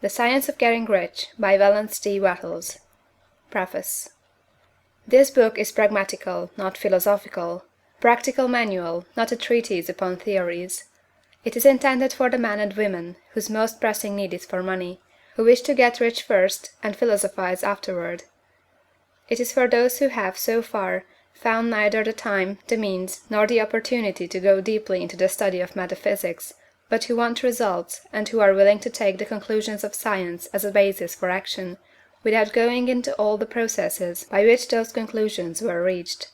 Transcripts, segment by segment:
The Science of Getting Rich by Wallace D. Wattles. Preface. This book is pragmatical, not philosophical; practical manual, not a treatise upon theories. It is intended for the men and women whose most pressing need is for money, who wish to get rich first and philosophize afterward. It is for those who have, so far, found neither the time, the means, nor the opportunity to go deeply into the study of metaphysics, but who want results, and who are willing to take the conclusions of science as a basis for action, without going into all the processes by which those conclusions were reached.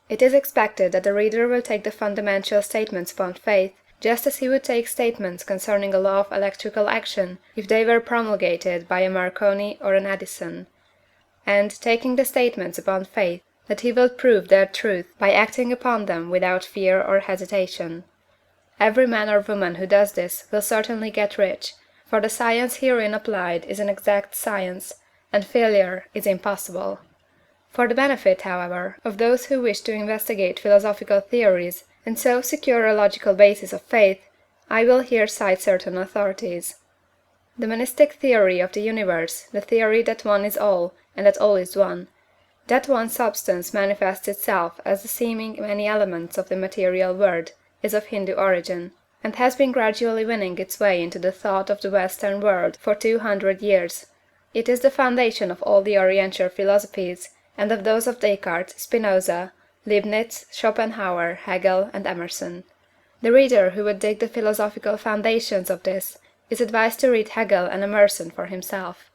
It is expected that the reader will take the fundamental statements upon faith, just as he would take statements concerning a law of electrical action if they were promulgated by a Marconi or an Edison; and, taking the statements upon faith, that he will prove their truth by acting upon them without fear or hesitation. Every man or woman who does this will certainly get rich, for the science herein applied is an exact science, and failure is impossible. For the benefit, however, of those who wish to investigate philosophical theories, and so secure a logical basis of faith, I will here cite certain authorities. The monistic theory of the universe, the theory that one is all, and that all is one, that one substance manifests itself as the seeming many elements of the material world, is of Hindu origin, and has been gradually winning its way into the thought of the Western world for 200 years. It is the foundation of all the Oriental philosophies, and of those of Descartes, Spinoza, Leibniz, Schopenhauer, Hegel, and Emerson. The reader who would dig the philosophical foundations of this is advised to read Hegel and Emerson for himself.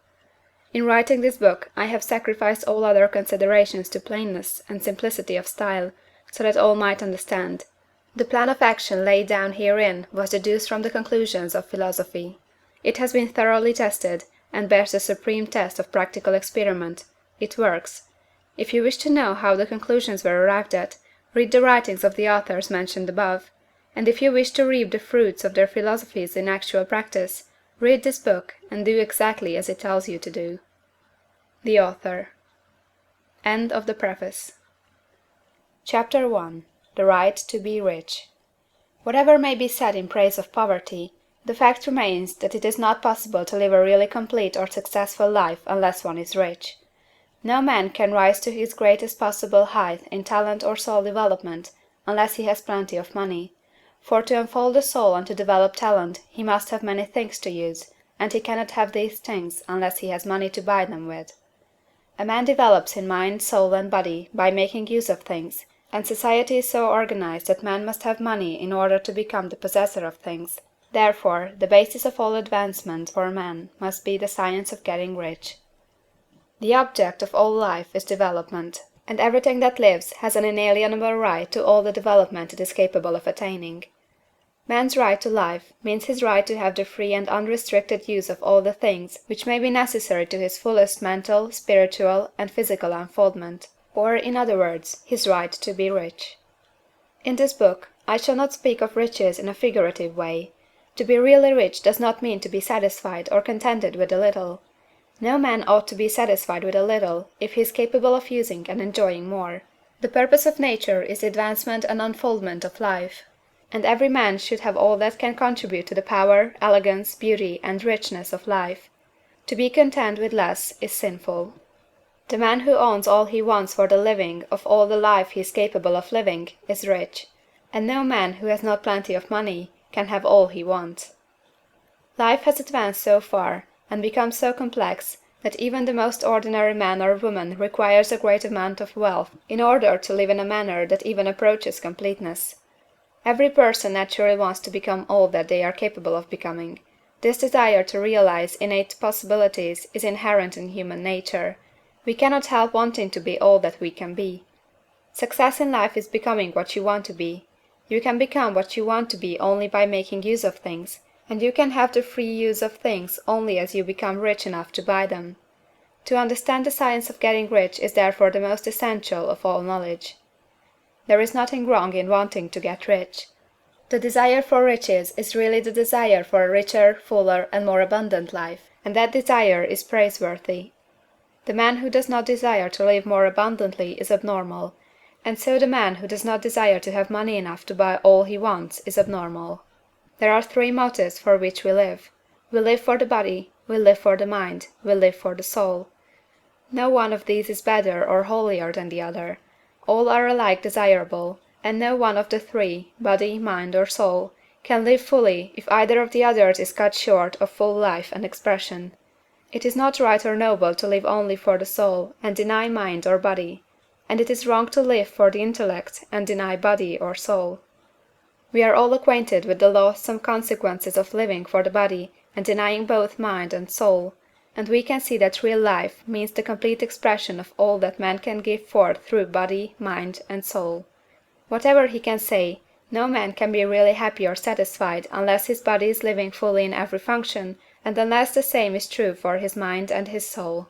In writing this book I have sacrificed all other considerations to plainness and simplicity of style, so that all might understand. The plan of action laid down herein was deduced from the conclusions of philosophy. It has been thoroughly tested, and bears the supreme test of practical experiment. It works. If you wish to know how the conclusions were arrived at, read the writings of the authors mentioned above; and if you wish to reap the fruits of their philosophies in actual practice, read this book, and do exactly as it tells you to do. The Author. End of the Preface. Chapter 1. The Right to be Rich. Whatever may be said in praise of poverty, the fact remains that it is not possible to live a really complete or successful life unless one is rich. No man can rise to his greatest possible height in talent or soul development unless he has plenty of money, for to unfold the soul and to develop talent he must have many things to use, and he cannot have these things unless he has money to buy them with. A man develops in mind, soul, and body by making use of things, and society is so organized that man must have money in order to become the possessor of things. Therefore, the basis of all advancement for man must be the science of getting rich. The object of all life is development, and everything that lives has an inalienable right to all the development it is capable of attaining. Man's right to life means his right to have the free and unrestricted use of all the things which may be necessary to his fullest mental, spiritual, and physical unfoldment, or, in other words, his right to be rich. In this book, I shall not speak of riches in a figurative way. To be really rich does not mean to be satisfied or contented with a little. No man ought to be satisfied with a little if he is capable of using and enjoying more. The purpose of nature is the advancement and unfoldment of life, and every man should have all that can contribute to the power, elegance, beauty, and richness of life. To be content with less is sinful. The man who owns all he wants for the living of all the life he is capable of living is rich, and no man who has not plenty of money can have all he wants. Life has advanced so far, and become so complex, that even the most ordinary man or woman requires a great amount of wealth in order to live in a manner that even approaches completeness. Every person naturally wants to become all that they are capable of becoming. This desire to realize innate possibilities is inherent in human nature. We cannot help wanting to be all that we can be. Success in life is becoming what you want to be. You can become what you want to be only by making use of things, and you can have the free use of things only as you become rich enough to buy them. To understand the science of getting rich is therefore the most essential of all knowledge. There is nothing wrong in wanting to get rich. The desire for riches is really the desire for a richer, fuller, and more abundant life, and that desire is praiseworthy. The man who does not desire to live more abundantly is abnormal, and so the man who does not desire to have money enough to buy all he wants is abnormal. There are three motives for which we live. We live for the body, will live for the mind, will live for the soul. No one of these is better or holier than the other. All are alike desirable, and no one of the three, body, mind, or soul, can live fully if either of the others is cut short of full life and expression. It is not right or noble to live only for the soul and deny mind or body, and it is wrong to live for the intellect and deny body or soul. We are all acquainted with the loathsome consequences of living for the body and denying both mind and soul, and we can see that real life means the complete expression of all that man can give forth through body, mind, and soul. Whatever he can say, no man can be really happy or satisfied unless his body is living fully in every function, and unless the same is true for his mind and his soul.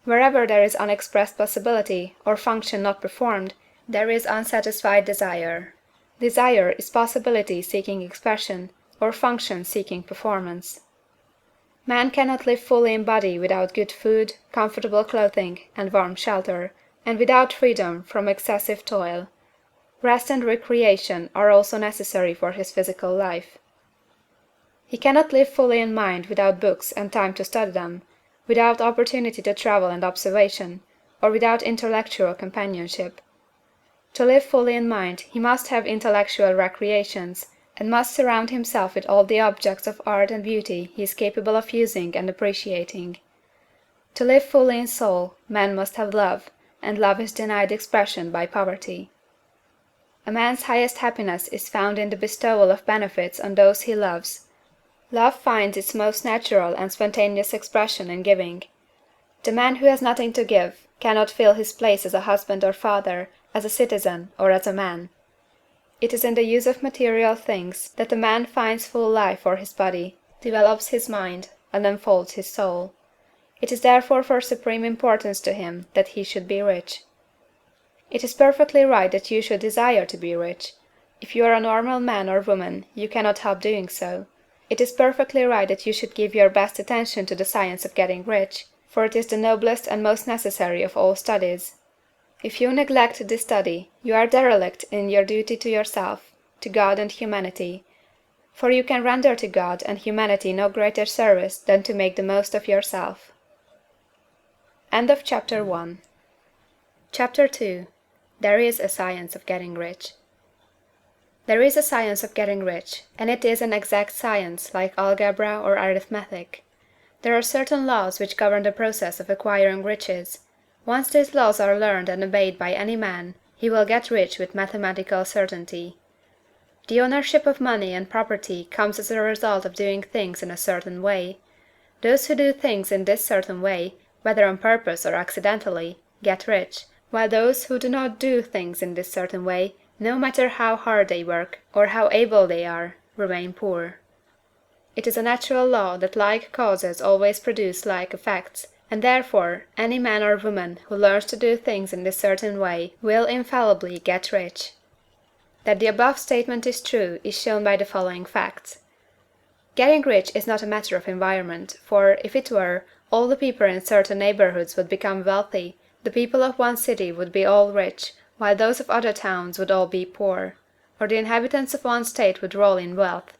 Wherever there is unexpressed possibility, or function not performed, there is unsatisfied desire. Desire is possibility seeking expression, or function seeking performance. Man cannot live fully in body without good food, comfortable clothing, and warm shelter, and without freedom from excessive toil. Rest and recreation are also necessary for his physical life. He cannot live fully in mind without books and time to study them, without opportunity to travel and observation, or without intellectual companionship. To live fully in mind he must have intellectual recreations, and must surround himself with all the objects of art and beauty he is capable of using and appreciating. To live fully in soul, man must have love, and love is denied expression by poverty. A man's highest happiness is found in the bestowal of benefits on those he loves. Love finds its most natural and spontaneous expression in giving. The man who has nothing to give cannot fill his place as a husband or father, as a citizen, or as a man. It is in the use of material things that a man finds full life for his body, develops his mind, and unfolds his soul. It is therefore for supreme importance to him that he should be rich. It is perfectly right that you should desire to be rich. If you are a normal man or woman, you cannot help doing so. It is perfectly right that you should give your best attention to the science of getting rich, for it is the noblest and most necessary of all studies. If you neglect this study, you are derelict in your duty to yourself, to God and humanity, for you can render to God and humanity no greater service than to make the most of yourself. End of Chapter 1. Chapter 2. There is a science of getting rich. There is a science of getting rich, and it is an exact science, like algebra or arithmetic. There are certain laws which govern the process of acquiring riches. Once these laws are learned and obeyed by any man, he will get rich with mathematical certainty. The ownership of money and property comes as a result of doing things in a certain way. Those who do things in this certain way, whether on purpose or accidentally, get rich, while those who do not do things in this certain way, no matter how hard they work, or how able they are, remain poor. It is a natural law that like causes always produce like effects, and therefore any man or woman who learns to do things in this certain way will infallibly get rich. That the above statement is true is shown by the following facts. Getting rich is not a matter of environment, for, if it were, all the people in certain neighborhoods would become wealthy, the people of one city would be all rich, while those of other towns would all be poor, or the inhabitants of one state would roll in wealth,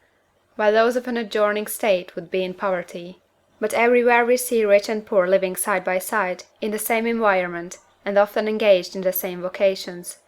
while those of an adjoining state would be in poverty. But everywhere we see rich and poor living side by side, in the same environment, and often engaged in the same vocations.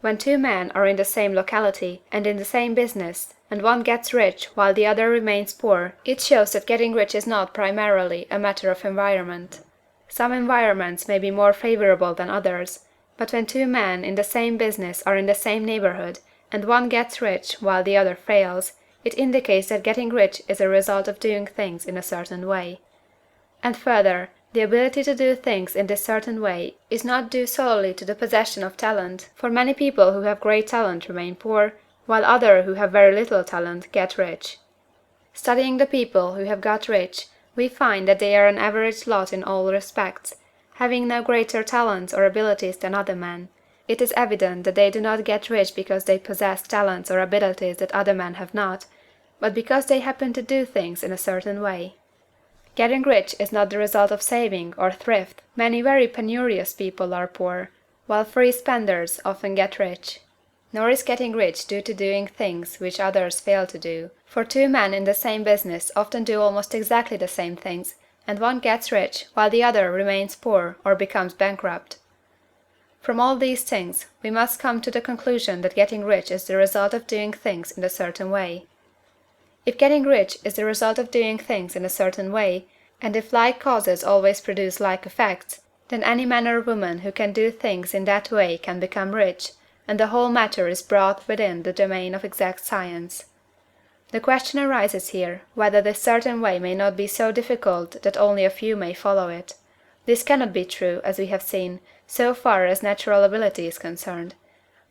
When two men are in the same locality, and in the same business, and one gets rich while the other remains poor, it shows that getting rich is not primarily a matter of environment. Some environments may be more favorable than others, but when two men in the same business are in the same neighborhood, and one gets rich while the other fails, it indicates that getting rich is a result of doing things in a certain way. And further, the ability to do things in this certain way is not due solely to the possession of talent, for many people who have great talent remain poor, while others who have very little talent get rich. Studying the people who have got rich, we find that they are an average lot in all respects, having no greater talents or abilities than other men. It is evident that they do not get rich because they possess talents or abilities that other men have not, but because they happen to do things in a certain way. Getting rich is not the result of saving or thrift. Many very penurious people are poor, while free spenders often get rich. Nor is getting rich due to doing things which others fail to do, For two men in the same business often do almost exactly the same things, and one gets rich while the other remains poor or becomes bankrupt. From all these things, we must come to the conclusion that getting rich is the result of doing things in a certain way. If getting rich is the result of doing things in a certain way, and if like causes always produce like effects, then any man or woman who can do things in that way can become rich, and the whole matter is brought within the domain of exact science. The question arises here, whether this certain way may not be so difficult that only a few may follow it. This cannot be true, as we have seen, so far as natural ability is concerned.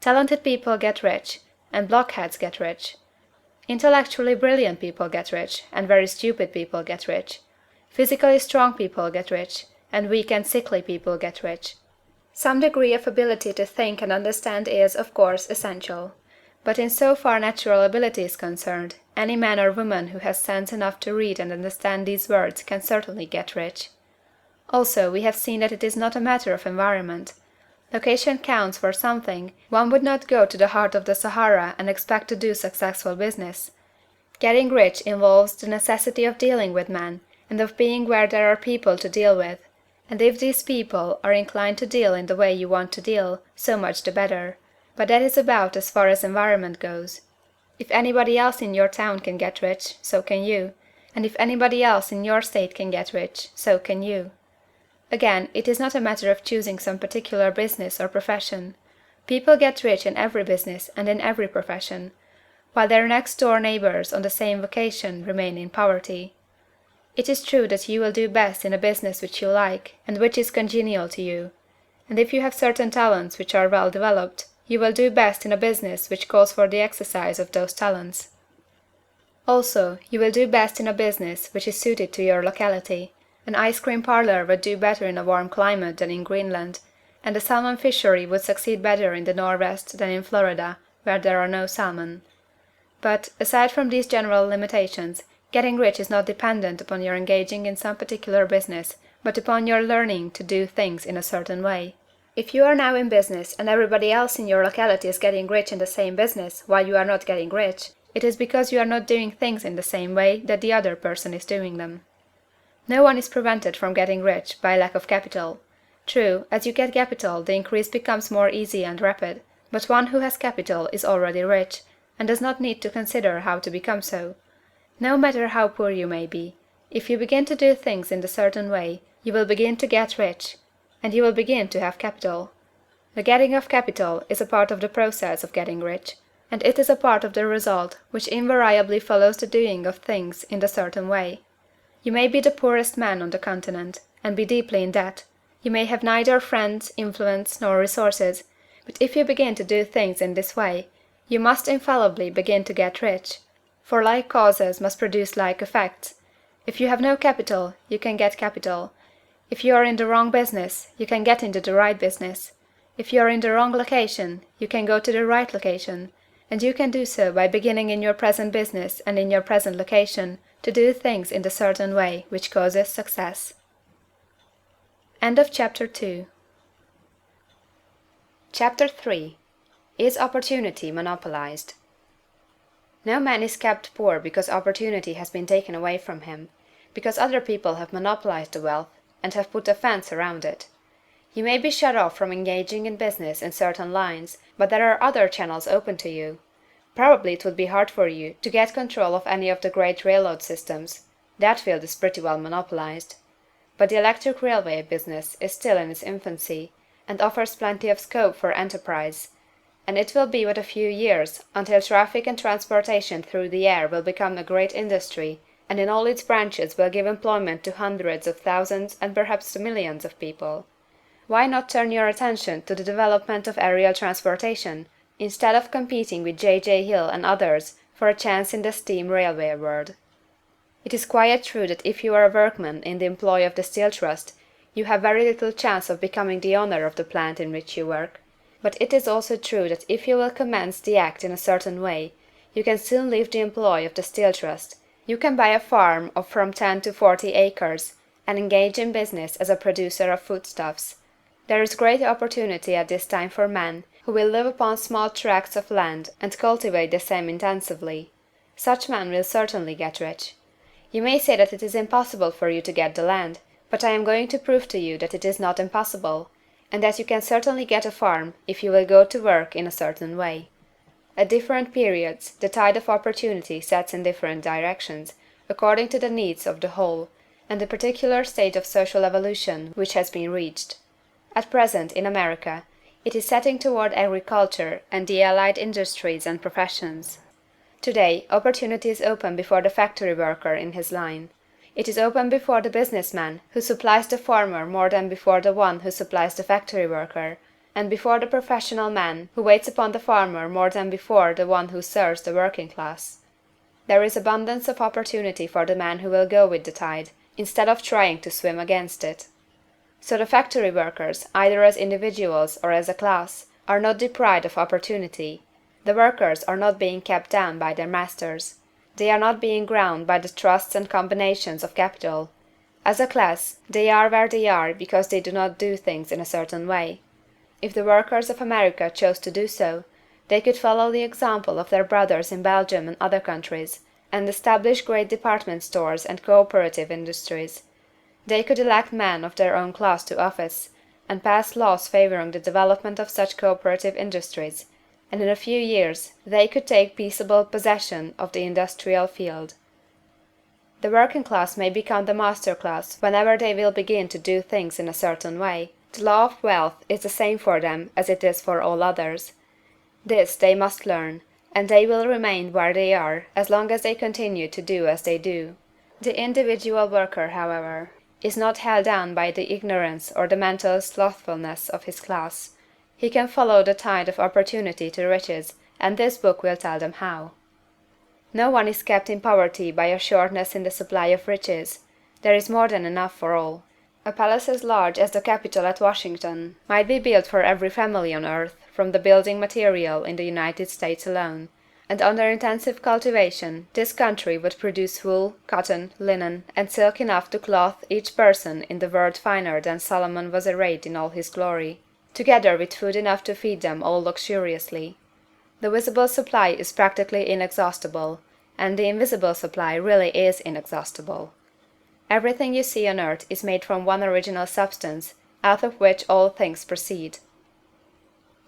Talented people get rich, and blockheads get rich. Intellectually brilliant people get rich, and very stupid people get rich. Physically strong people get rich, and weak and sickly people get rich. Some degree of ability to think and understand is, of course, essential. But in so far natural ability is concerned, any man or woman who has sense enough to read and understand these words can certainly get rich. Also, we have seen that it is not a matter of environment. Location counts for something. One would not go to the heart of the Sahara and expect to do successful business. Getting rich involves the necessity of dealing with men, and of being where there are people to deal with. And if these people are inclined to deal in the way you want to deal, so much the better. But that is about as far as environment goes. If anybody else in your town can get rich, so can you. And if anybody else in your state can get rich, so can you. Again, it is not a matter of choosing some particular business or profession. People get rich in every business and in every profession, while their next-door neighbors on the same vocation remain in poverty. It is true that you will do best in a business which you like, and which is congenial to you. And if you have certain talents which are well developed, you will do best in a business which calls for the exercise of those talents. Also, you will do best in a business which is suited to your locality. An ice cream parlor would do better in a warm climate than in Greenland, and a salmon fishery would succeed better in the Northwest than in Florida, where there are no salmon. But, aside from these general limitations, getting rich is not dependent upon your engaging in some particular business, but upon your learning to do things in a certain way. If you are now in business and everybody else in your locality is getting rich in the same business while you are not getting rich, it is because you are not doing things in the same way that the other person is doing them. No one is prevented from getting rich by lack of capital. True, as you get capital, the increase becomes more easy and rapid, but one who has capital is already rich, and does not need to consider how to become so. No matter how poor you may be, if you begin to do things in a certain way, you will begin to get rich, and you will begin to have capital. The getting of capital is a part of the process of getting rich, and it is a part of the result which invariably follows the doing of things in a certain way. You may be the poorest man on the continent, and be deeply in debt. You may have neither friends, influence, nor resources, but if you begin to do things in this way, you must infallibly begin to get rich, for like causes must produce like effects. If you have no capital, you can get capital. If you are in the wrong business, you can get into the right business. If you are in the wrong location, you can go to the right location, and you can do so by beginning in your present business and in your present location to do things in the certain way which causes success. End of Chapter 2. Chapter 3. Is Opportunity Monopolized? No man is kept poor because opportunity has been taken away from him, because other people have monopolized the wealth, and have put a fence around it. You may be shut off from engaging in business in certain lines, but there are other channels open to you. Probably it would be hard for you to get control of any of the great railroad systems. That field is pretty well monopolized. But the electric railway business is still in its infancy, and offers plenty of scope for enterprise, and it will be but a few years until traffic and transportation through the air will become a great industry, and in all its branches will give employment to hundreds of thousands and perhaps to millions of people. Why not turn your attention to the development of aerial transportation, instead of competing with J. Hill and others for a chance in the steam railway world? It is quite true that if you are a workman in the employ of the Steel Trust, you have very little chance of becoming the owner of the plant in which you work. But it is also true that if you will commence the act in a certain way, you can soon leave the employ of the Steel Trust. You can buy a farm of from 10 to 40 acres, and engage in business as a producer of foodstuffs. There is great opportunity at this time for men who will live upon small tracts of land and cultivate the same intensively. Such men will certainly get rich. You may say that it is impossible for you to get the land, but I am going to prove to you that it is not impossible, and that you can certainly get a farm if you will go to work in a certain way. At different periods, the tide of opportunity sets in different directions, according to the needs of the whole, and the particular stage of social evolution which has been reached. At present, in America, it is setting toward agriculture and the allied industries and professions. Today, opportunity is open before the factory worker in his line. It is open before the businessman who supplies the farmer more than before the one who supplies the factory worker, and before the professional man who waits upon the farmer more than before the one who serves the working class. There is abundance of opportunity for the man who will go with the tide, instead of trying to swim against it. So the factory workers, either as individuals or as a class, are not deprived of opportunity. The workers are not being kept down by their masters. They are not being ground by the trusts and combinations of capital. As a class, they are where they are because they do not do things in a certain way. If the workers of America chose to do so, they could follow the example of their brothers in Belgium and other countries, and establish great department stores and cooperative industries. They could elect men of their own class to office, and pass laws favoring the development of such cooperative industries, and in a few years they could take peaceable possession of the industrial field. The working class may become the master class whenever they will begin to do things in a certain way. The law of wealth is the same for them as it is for all others. This they must learn, and they will remain where they are as long as they continue to do as they do. The individual worker, however, is not held down by the ignorance or the mental slothfulness of his class. He can follow the tide of opportunity to riches, and this book will tell them how. No one is kept in poverty by a shortness in the supply of riches. There is more than enough for all. A palace as large as the Capitol at Washington might be built for every family on earth from the building material in the United States alone, and under intensive cultivation this country would produce wool, cotton, linen, and silk enough to clothe each person in the world finer than Solomon was arrayed in all his glory, together with food enough to feed them all luxuriously. The visible supply is practically inexhaustible, and the invisible supply really is inexhaustible. Everything you see on earth is made from one original substance, out of which all things proceed.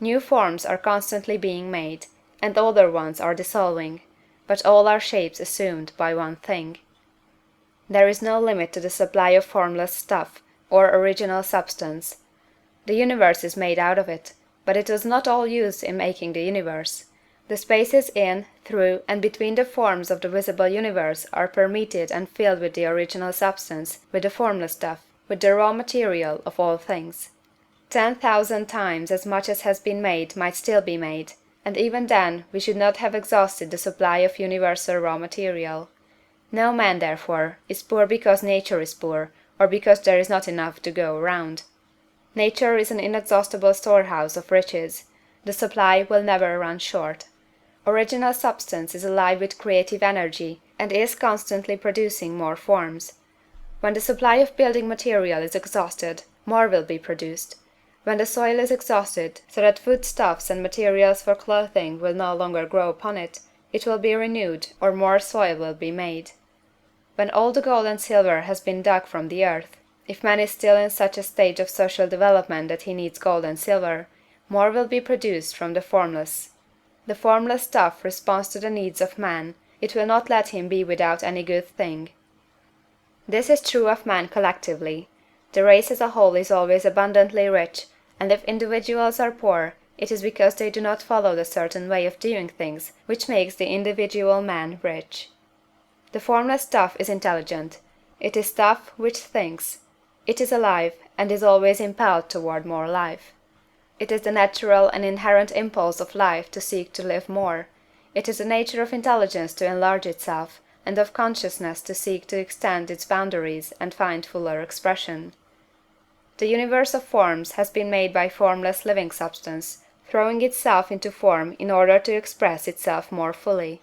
New forms are constantly being made, and older ones are dissolving, but all are shapes assumed by one thing. There is no limit to the supply of formless stuff, or original substance. The universe is made out of it, but it was not all used in making the universe. The spaces in, through, and between the forms of the visible universe are permeated and filled with the original substance, with the formless stuff, with the raw material of all things. 10,000 times as much as has been made might still be made, and even then we should not have exhausted the supply of universal raw material. No man, therefore, is poor because nature is poor, or because there is not enough to go around. Nature is an inexhaustible storehouse of riches. The supply will never run short. Original substance is alive with creative energy, and is constantly producing more forms. When the supply of building material is exhausted, more will be produced. When the soil is exhausted, so that foodstuffs and materials for clothing will no longer grow upon it, it will be renewed, or more soil will be made. When all the gold and silver has been dug from the earth, if man is still in such a stage of social development that he needs gold and silver, more will be produced from the formless. The formless stuff responds to the needs of man, it will not let him be without any good thing. This is true of man collectively. The race as a whole is always abundantly rich, and if individuals are poor, it is because they do not follow the certain way of doing things which makes the individual man rich. The formless stuff is intelligent. It is stuff which thinks. It is alive, and is always impelled toward more life. It is the natural and inherent impulse of life to seek to live more. It is the nature of intelligence to enlarge itself, and of consciousness to seek to extend its boundaries and find fuller expression. The universe of forms has been made by formless living substance, throwing itself into form in order to express itself more fully.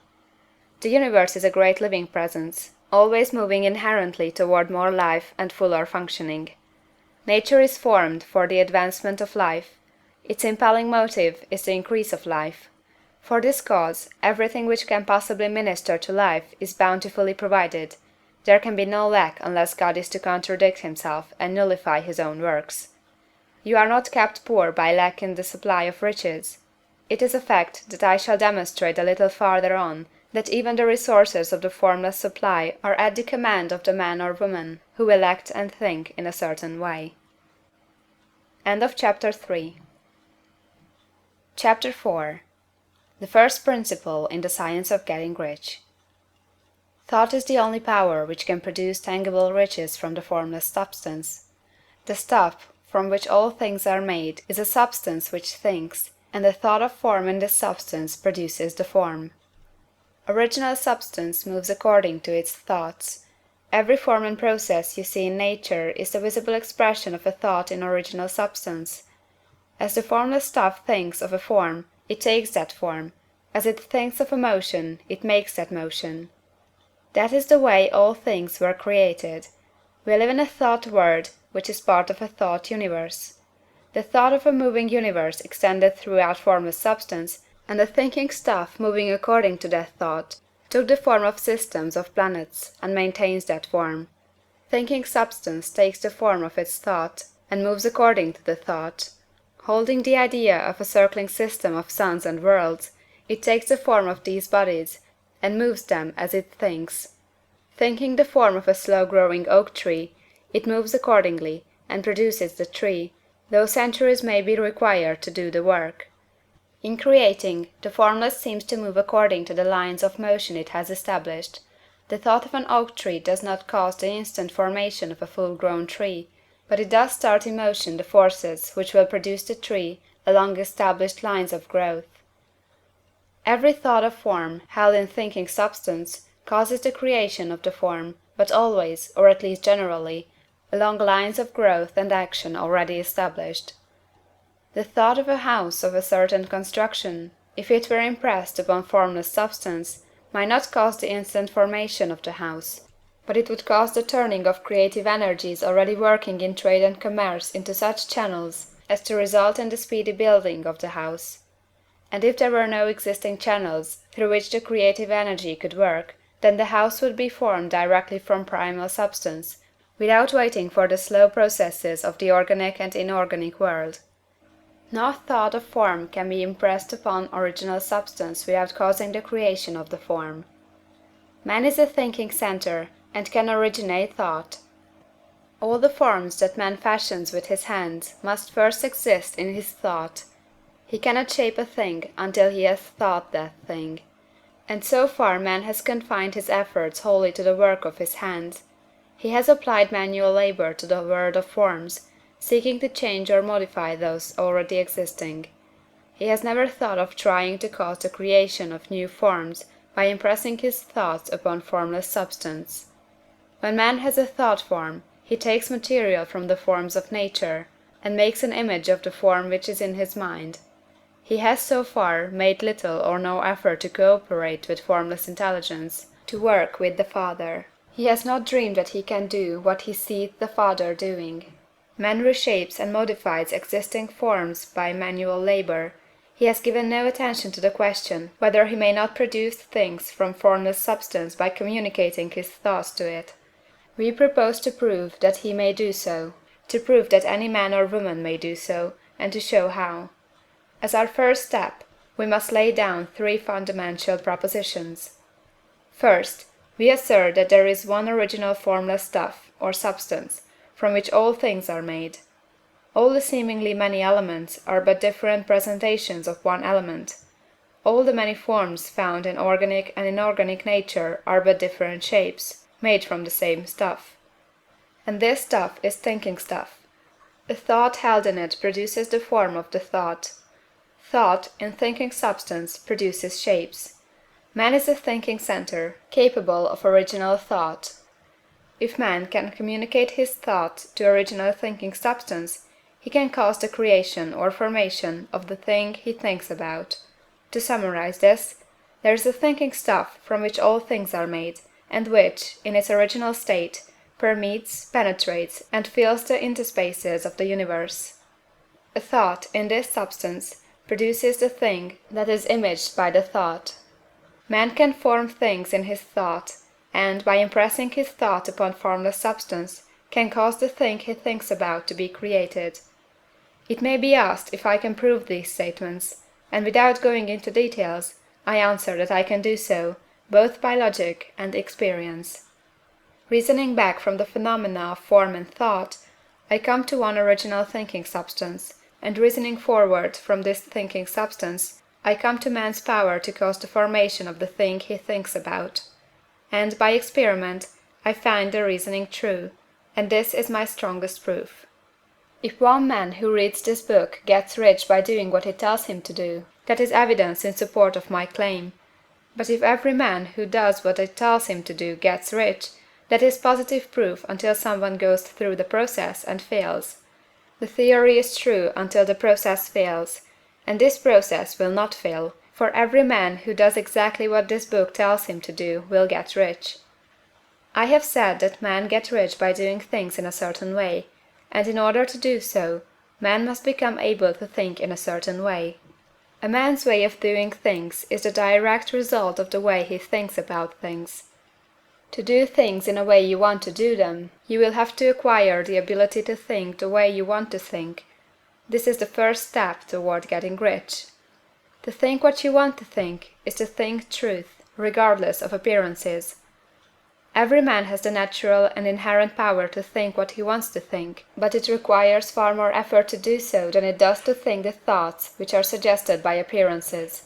The universe is a great living presence, always moving inherently toward more life and fuller functioning. Nature is formed for the advancement of life. Its impelling motive is the increase of life. For this cause, everything which can possibly minister to life is bountifully provided. There can be no lack unless God is to contradict himself and nullify his own works. You are not kept poor by lack in the supply of riches. It is a fact that I shall demonstrate a little farther on, that even the resources of the formless supply are at the command of the man or woman who will act and think in a certain way. End of Chapter 3. Chapter 4. The first principle in the science of getting rich. Thought is the only power which can produce tangible riches from the formless substance. The stuff from which all things are made is a substance which thinks, and the thought of form in this substance produces the form. Original substance moves according to its thoughts. Every form and process you see in nature is the visible expression of a thought in original substance. As the formless stuff thinks of a form, it takes that form; as it thinks of a motion, it makes that motion. That is the way all things were created. We live in a thought world, which is part of a thought universe. The thought of a moving universe extended throughout formless substance, and the thinking stuff moving according to that thought took the form of systems of planets, and maintains that form. Thinking substance takes the form of its thought, and moves according to the thought. Holding the idea of a circling system of suns and worlds, it takes the form of these bodies, and moves them as it thinks. Thinking the form of a slow-growing oak tree, it moves accordingly, and produces the tree, though centuries may be required to do the work. In creating, the formless seems to move according to the lines of motion it has established. The thought of an oak tree does not cause the instant formation of a full-grown tree, but it does start in motion the forces which will produce the tree along established lines of growth. Every thought of form, held in thinking substance, causes the creation of the form, but always, or at least generally, along lines of growth and action already established. The thought of a house of a certain construction, if it were impressed upon formless substance, might not cause the instant formation of the house, but it would cause the turning of creative energies already working in trade and commerce into such channels as to result in the speedy building of the house. And if there were no existing channels through which the creative energy could work, then the house would be formed directly from primal substance, without waiting for the slow processes of the organic and inorganic world. No thought of form can be impressed upon original substance without causing the creation of the form. Man is a thinking centre, and can originate thought. All the forms that man fashions with his hands must first exist in his thought. He cannot shape a thing until he has thought that thing. And so far man has confined his efforts wholly to the work of his hands. He has applied manual labor to the world of forms, seeking to change or modify those already existing. He has never thought of trying to cause the creation of new forms by impressing his thoughts upon formless substance. When man has a thought form, he takes material from the forms of nature, and makes an image of the form which is in his mind. He has so far made little or no effort to cooperate with formless intelligence, to work with the Father. He has not dreamed that he can do what he seeth the Father doing. Man reshapes and modifies existing forms by manual labor. He has given no attention to the question whether he may not produce things from formless substance by communicating his thoughts to it. We propose to prove that he may do so, to prove that any man or woman may do so, and to show how. As our first step, we must lay down three fundamental propositions. First, we assert that there is one original formless stuff, or substance, from which all things are made. All the seemingly many elements are but different presentations of one element. All the many forms found in organic and inorganic nature are but different shapes, made from the same stuff. And this stuff is thinking stuff. A thought held in it produces the form of the thought. Thought, in thinking substance, produces shapes. Man is a thinking centre, capable of original thought. If man can communicate his thought to original thinking substance, he can cause the creation or formation of the thing he thinks about. To summarize this, there is a thinking stuff from which all things are made, and which, in its original state, permeates, penetrates, and fills the interspaces of the universe. A thought, in this substance, produces the thing that is imaged by the thought. Man can form things in his thought, and, by impressing his thought upon formless substance, can cause the thing he thinks about to be created. It may be asked if I can prove these statements, and without going into details, I answer that I can do so, both by logic and experience. Reasoning back from the phenomena of form and thought, I come to one original thinking substance, and reasoning forward from this thinking substance, I come to man's power to cause the formation of the thing he thinks about. And, by experiment, I find the reasoning true, and this is my strongest proof. If one man who reads this book gets rich by doing what it tells him to do, that is evidence in support of my claim. But if every man who does what it tells him to do gets rich, that is positive proof until someone goes through the process and fails. The theory is true until the process fails, and this process will not fail, for every man who does exactly what this book tells him to do will get rich. I have said that men get rich by doing things in a certain way, and in order to do so, man must become able to think in a certain way. A man's way of doing things is the direct result of the way he thinks about things. To do things in a way you want to do them, you will have to acquire the ability to think the way you want to think. This is the first step toward getting rich. To think what you want to think is to think truth, regardless of appearances. Every man has the natural and inherent power to think what he wants to think, but it requires far more effort to do so than it does to think the thoughts which are suggested by appearances.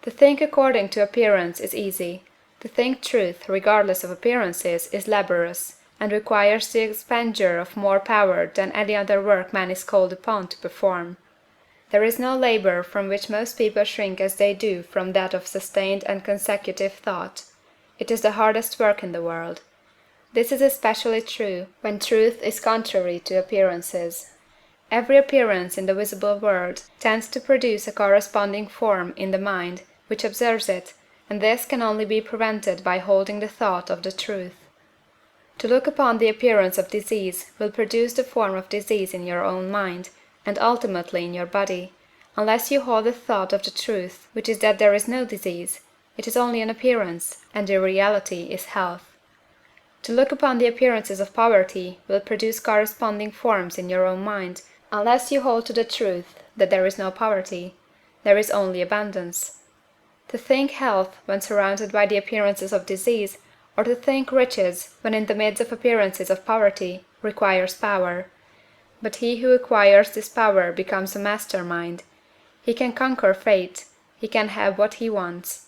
To think according to appearance is easy. To think truth, regardless of appearances, is laborious, and requires the expenditure of more power than any other work man is called upon to perform. There is no labor from which most people shrink as they do from that of sustained and consecutive thought. It is the hardest work in the world. This is especially true when truth is contrary to appearances. Every appearance in the visible world tends to produce a corresponding form in the mind which observes it, and this can only be prevented by holding the thought of the truth. To look upon the appearance of disease will produce the form of disease in your own mind, and ultimately in your body, unless you hold the thought of the truth, which is that there is no disease, it is only an appearance, and the reality is health. To look upon the appearances of poverty will produce corresponding forms in your own mind, unless you hold to the truth that there is no poverty, there is only abundance. To think health when surrounded by the appearances of disease, or to think riches when in the midst of appearances of poverty, requires power. But he who acquires this power becomes a master mind. He can conquer fate, he can have what he wants.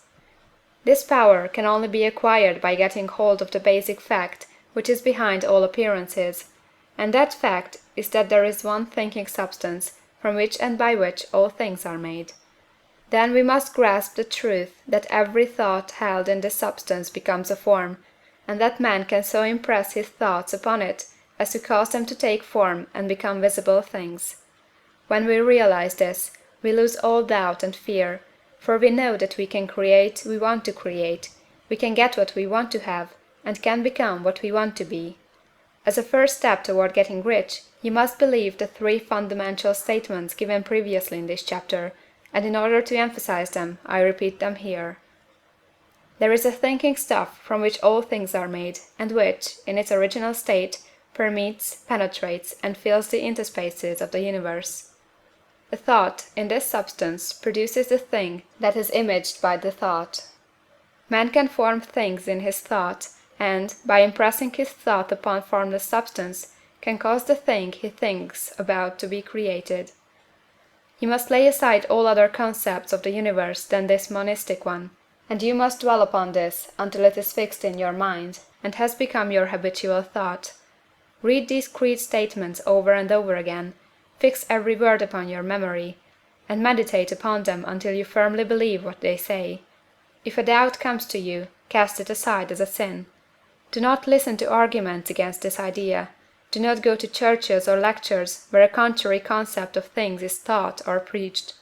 This power can only be acquired by getting hold of the basic fact which is behind all appearances, and that fact is that there is one thinking substance from which and by which all things are made. Then we must grasp the truth that every thought held in this substance becomes a form, and that man can so impress his thoughts upon it as to cause them to take form and become visible things. When we realize this, we lose all doubt and fear, for we know that we can create we want to create, we can get what we want to have, and can become what we want to be. As a first step toward getting rich, you must believe the three fundamental statements given previously in this chapter, and in order to emphasize them, I repeat them here. There is a thinking stuff from which all things are made, and which, in its original state, permeates, penetrates, and fills the interspaces of the universe. The thought, in this substance, produces the thing that is imaged by the thought. Man can form things in his thought, and, by impressing his thought upon formless substance, can cause the thing he thinks about to be created. You must lay aside all other concepts of the universe than this monistic one, and you must dwell upon this until it is fixed in your mind, and has become your habitual thought. Read these creed statements over and over again, fix every word upon your memory, and meditate upon them until you firmly believe what they say. If a doubt comes to you, cast it aside as a sin. Do not listen to arguments against this idea. Do not go to churches or lectures where a contrary concept of things is taught or preached.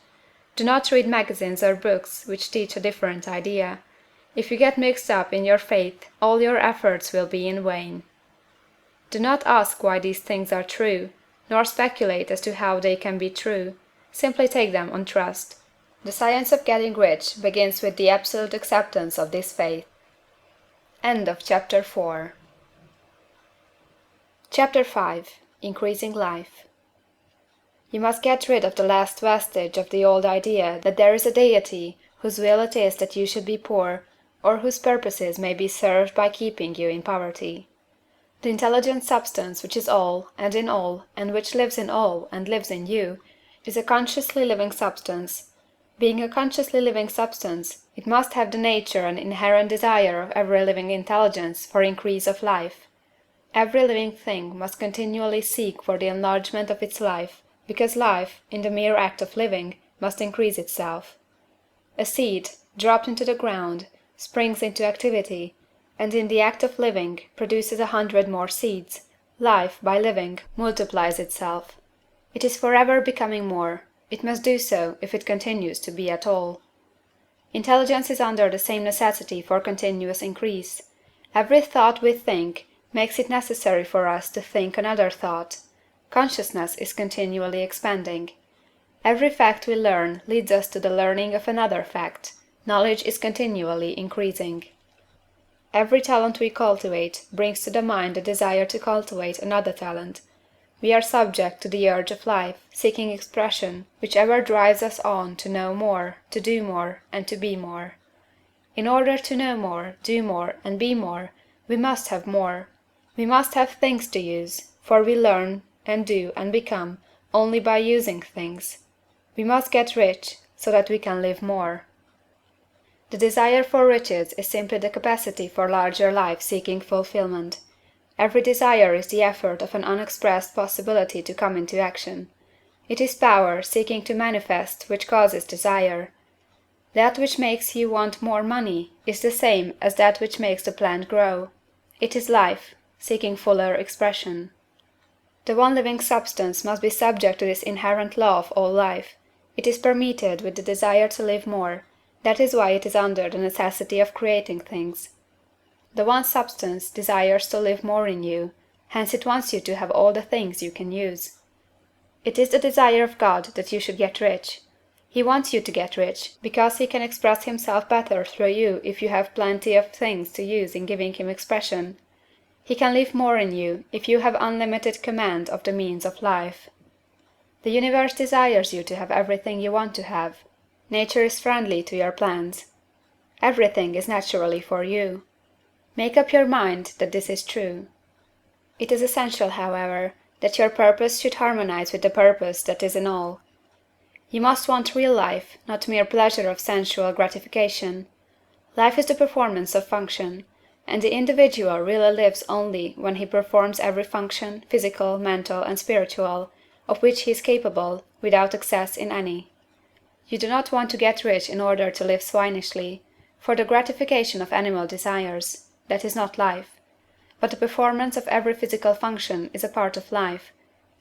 Do not read magazines or books which teach a different idea. If you get mixed up in your faith, all your efforts will be in vain. Do not ask why these things are true, nor speculate as to how they can be true. Simply take them on trust. The science of getting rich begins with the absolute acceptance of this faith. End of Chapter 4. Chapter 5. Increasing Life. You must get rid of the last vestige of the old idea that there is a deity whose will it is that you should be poor, or whose purposes may be served by keeping you in poverty. The intelligent substance which is all, and in all, and which lives in all, and lives in you, is a consciously living substance. Being a consciously living substance, it must have the nature and inherent desire of every living intelligence for increase of life. Every living thing must continually seek for the enlargement of its life, because life, in the mere act of living, must increase itself. A seed, dropped into the ground, springs into activity, and in the act of living produces 100 more seeds. Life, by living, multiplies itself. It is forever becoming more. It must do so if it continues to be at all. Intelligence is under the same necessity for continuous increase. Every thought we think makes it necessary for us to think another thought. Consciousness is continually expanding. Every fact we learn leads us to the learning of another fact. Knowledge is continually increasing. Every talent we cultivate brings to the mind the desire to cultivate another talent. We are subject to the urge of life, seeking expression, which ever drives us on to know more, to do more, and to be more. In order to know more, do more, and be more, we must have more. We must have things to use, for we learn, and do, and become, only by using things. We must get rich, so that we can live more. The desire for riches is simply the capacity for larger life seeking fulfillment. Every desire is the effort of an unexpressed possibility to come into action. It is power seeking to manifest which causes desire. That which makes you want more money is the same as that which makes the plant grow. It is life, seeking fuller expression. The one living substance must be subject to this inherent law of all life. It is permeated with the desire to live more. That is why it is under the necessity of creating things. The one substance desires to live more in you, hence it wants you to have all the things you can use. It is the desire of God that you should get rich. He wants you to get rich, because he can express himself better through you if you have plenty of things to use in giving him expression. He can live more in you if you have unlimited command of the means of life. The universe desires you to have everything you want to have. Nature is friendly to your plans. Everything is naturally for you. Make up your mind that this is true. It is essential, however, that your purpose should harmonize with the purpose that is in all. You must want real life, not mere pleasure of sensual gratification. Life is the performance of function, and the individual really lives only when he performs every function, physical, mental, and spiritual, of which he is capable, without excess in any. You do not want to get rich in order to live swinishly, for the gratification of animal desires. That is not life. But the performance of every physical function is a part of life,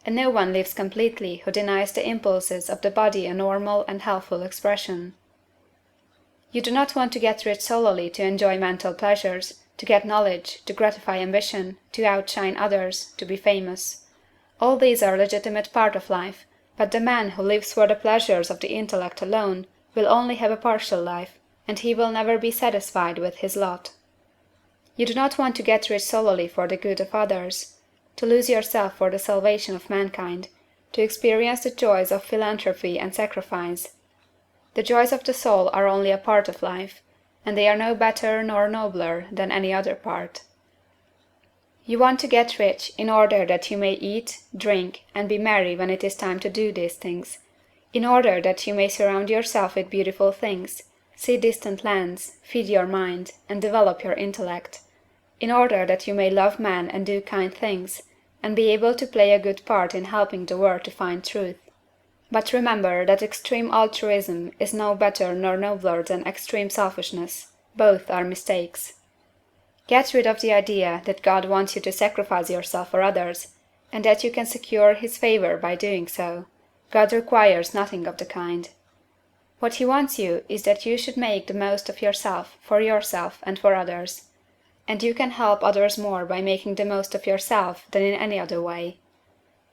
and no one lives completely who denies the impulses of the body a normal and healthful expression. You do not want to get rich solely to enjoy mental pleasures, to get knowledge, to gratify ambition, to outshine others, to be famous. All these are a legitimate part of life, but the man who lives for the pleasures of the intellect alone will only have a partial life, and he will never be satisfied with his lot. You do not want to get rich solely for the good of others, to lose yourself for the salvation of mankind, to experience the joys of philanthropy and sacrifice. The joys of the soul are only a part of life, and they are no better nor nobler than any other part. You want to get rich in order that you may eat, drink, and be merry when it is time to do these things, in order that you may surround yourself with beautiful things, see distant lands, feed your mind, and develop your intellect, in order that you may love man and do kind things, and be able to play a good part in helping the world to find truth. But remember that extreme altruism is no better nor nobler than extreme selfishness. Both are mistakes. Get rid of the idea that God wants you to sacrifice yourself for others, and that you can secure his favor by doing so. God requires nothing of the kind. What he wants you is that you should make the most of yourself, for yourself, and for others. And you can help others more by making the most of yourself than in any other way.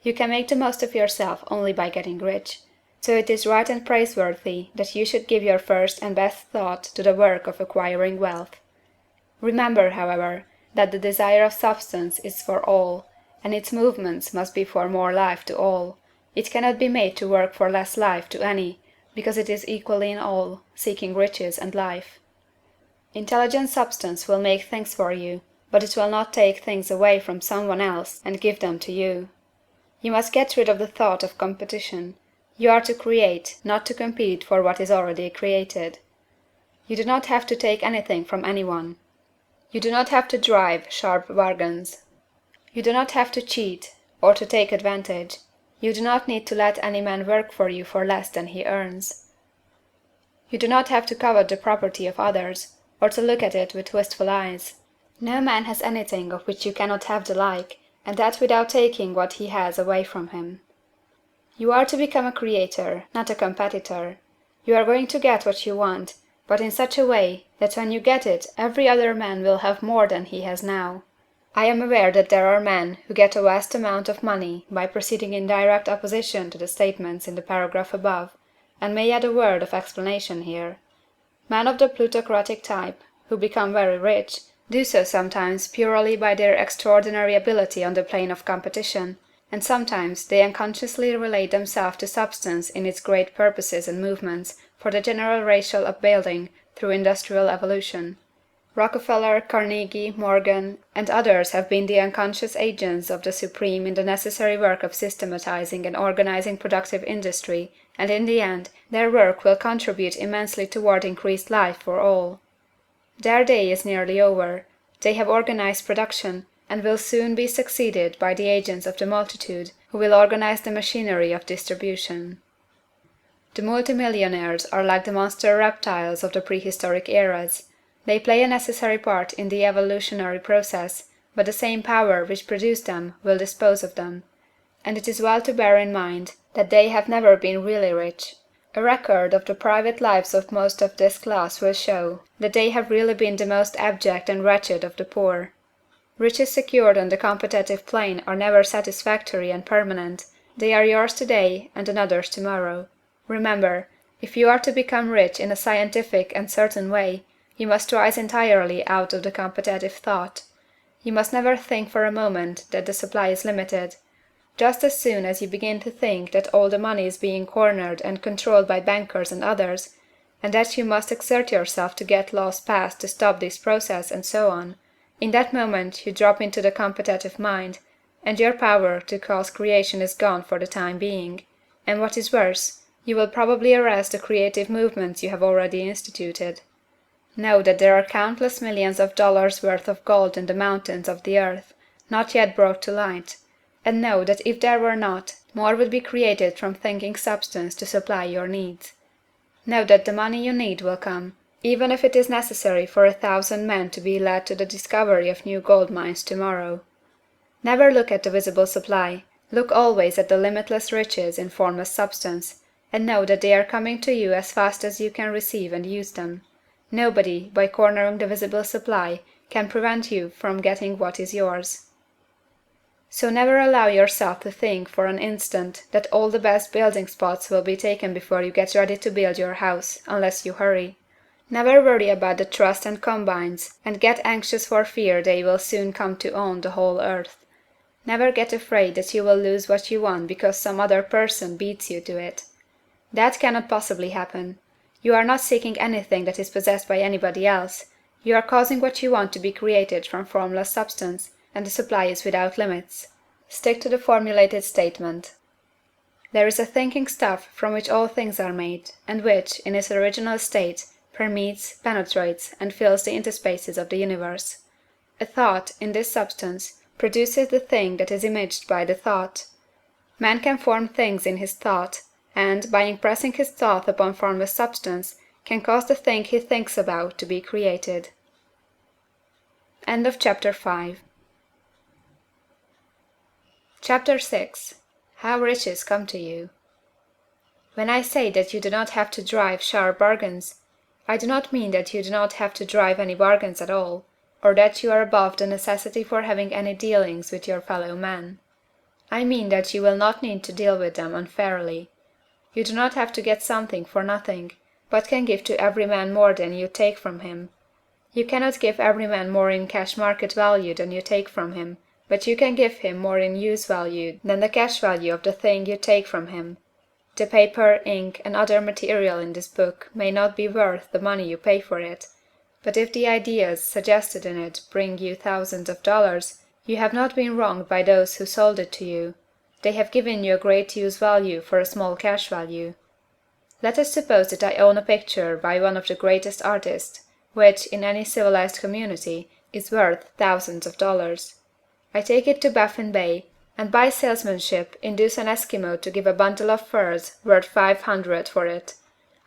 You can make the most of yourself only by getting rich, So it is right and praiseworthy that you should give your first and best thought to the work of acquiring wealth. Remember, however, that the desire of substance is for all, and its movements must be for more life to all. It cannot be made to work for less life to any, because it is equally in all, seeking riches and life. Intelligent substance will make things for you, but it will not take things away from some one else and give them to you. You must get rid of the thought of competition. You are to create, not to compete for what is already created. You do not have to take anything from anyone. You do not have to drive sharp bargains. You do not have to cheat, or to take advantage. You do not need to let any man work for you for less than he earns. You do not have to covet the property of others, or to look at it with wistful eyes. No man has anything of which you cannot have the like, and that without taking what he has away from him. You are to become a creator, not a competitor. You are going to get what you want, but in such a way that when you get it every other man will have more than he has now. I am aware that there are men who get a vast amount of money by proceeding in direct opposition to the statements in the paragraph above, and may add a word of explanation here. Men of the plutocratic type, who become very rich, do so sometimes purely by their extraordinary ability on the plane of competition, and sometimes they unconsciously relate themselves to substance in its great purposes and movements for the general racial upbuilding through industrial evolution. Rockefeller, Carnegie, Morgan, and others have been the unconscious agents of the supreme in the necessary work of systematizing and organizing productive industry, and in the end, their work will contribute immensely toward increased life for all. Their day is nearly over. They have organized production, and will soon be succeeded by the agents of the multitude, who will organize the machinery of distribution. The multimillionaires are like the monster reptiles of the prehistoric eras. They play a necessary part in the evolutionary process, but the same power which produced them will dispose of them. And it is well to bear in mind that they have never been really rich. A record of the private lives of most of this class will show that they have really been the most abject and wretched of the poor. Riches secured on the competitive plane are never satisfactory and permanent. They are yours today and another's tomorrow. Remember, if you are to become rich in a scientific and certain way, you must rise entirely out of the competitive thought. You must never think for a moment that the supply is limited. Just as soon as you begin to think that all the money is being cornered and controlled by bankers and others, and that you must exert yourself to get laws passed to stop this process and so on, in that moment you drop into the competitive mind, and your power to cause creation is gone for the time being, and what is worse, you will probably arrest the creative movements you have already instituted. Know that there are countless millions of dollars worth of gold in the mountains of the earth, not yet brought to light, and know that if there were not, more would be created from thinking substance to supply your needs. Know that the money you need will come, even if it is necessary for 1,000 men to be led to the discovery of new gold mines tomorrow. Never look at the visible supply, look always at the limitless riches in formless substance, and know that they are coming to you as fast as you can receive and use them. Nobody, by cornering the visible supply, can prevent you from getting what is yours. So never allow yourself to think for an instant that all the best building spots will be taken before you get ready to build your house, unless you hurry. Never worry about the trusts and combines, and get anxious for fear they will soon come to own the whole earth. Never get afraid that you will lose what you want because some other person beats you to it. That cannot possibly happen. You are not seeking anything that is possessed by anybody else. You are causing what you want to be created from formless substance, and the supply is without limits. Stick to the formulated statement. There is a thinking stuff from which all things are made, and which, in its original state, permeates, penetrates, and fills the interspaces of the universe. A thought, in this substance, produces the thing that is imaged by the thought. Man can form things in his thought, and, by impressing his thought upon formless substance, can cause the thing he thinks about to be created. End of chapter 5. Chapter 6. How Riches Come to You. When I say that you do not have to drive sharp bargains, I do not mean that you do not have to drive any bargains at all, or that you are above the necessity for having any dealings with your fellow men. I mean that you will not need to deal with them unfairly. You do not have to get something for nothing, but can give to every man more than you take from him. You cannot give every man more in cash market value than you take from him, but you can give him more in use value than the cash value of the thing you take from him. The paper, ink, and other material in this book may not be worth the money you pay for it, but if the ideas suggested in it bring you thousands of dollars, you have not been wronged by those who sold it to you. They have given you a great use value for a small cash value. Let us suppose that I own a picture by one of the greatest artists, which, in any civilized community, is worth thousands of dollars. I take it to Baffin Bay, and by salesmanship induce an Eskimo to give a bundle of furs worth $500 for it.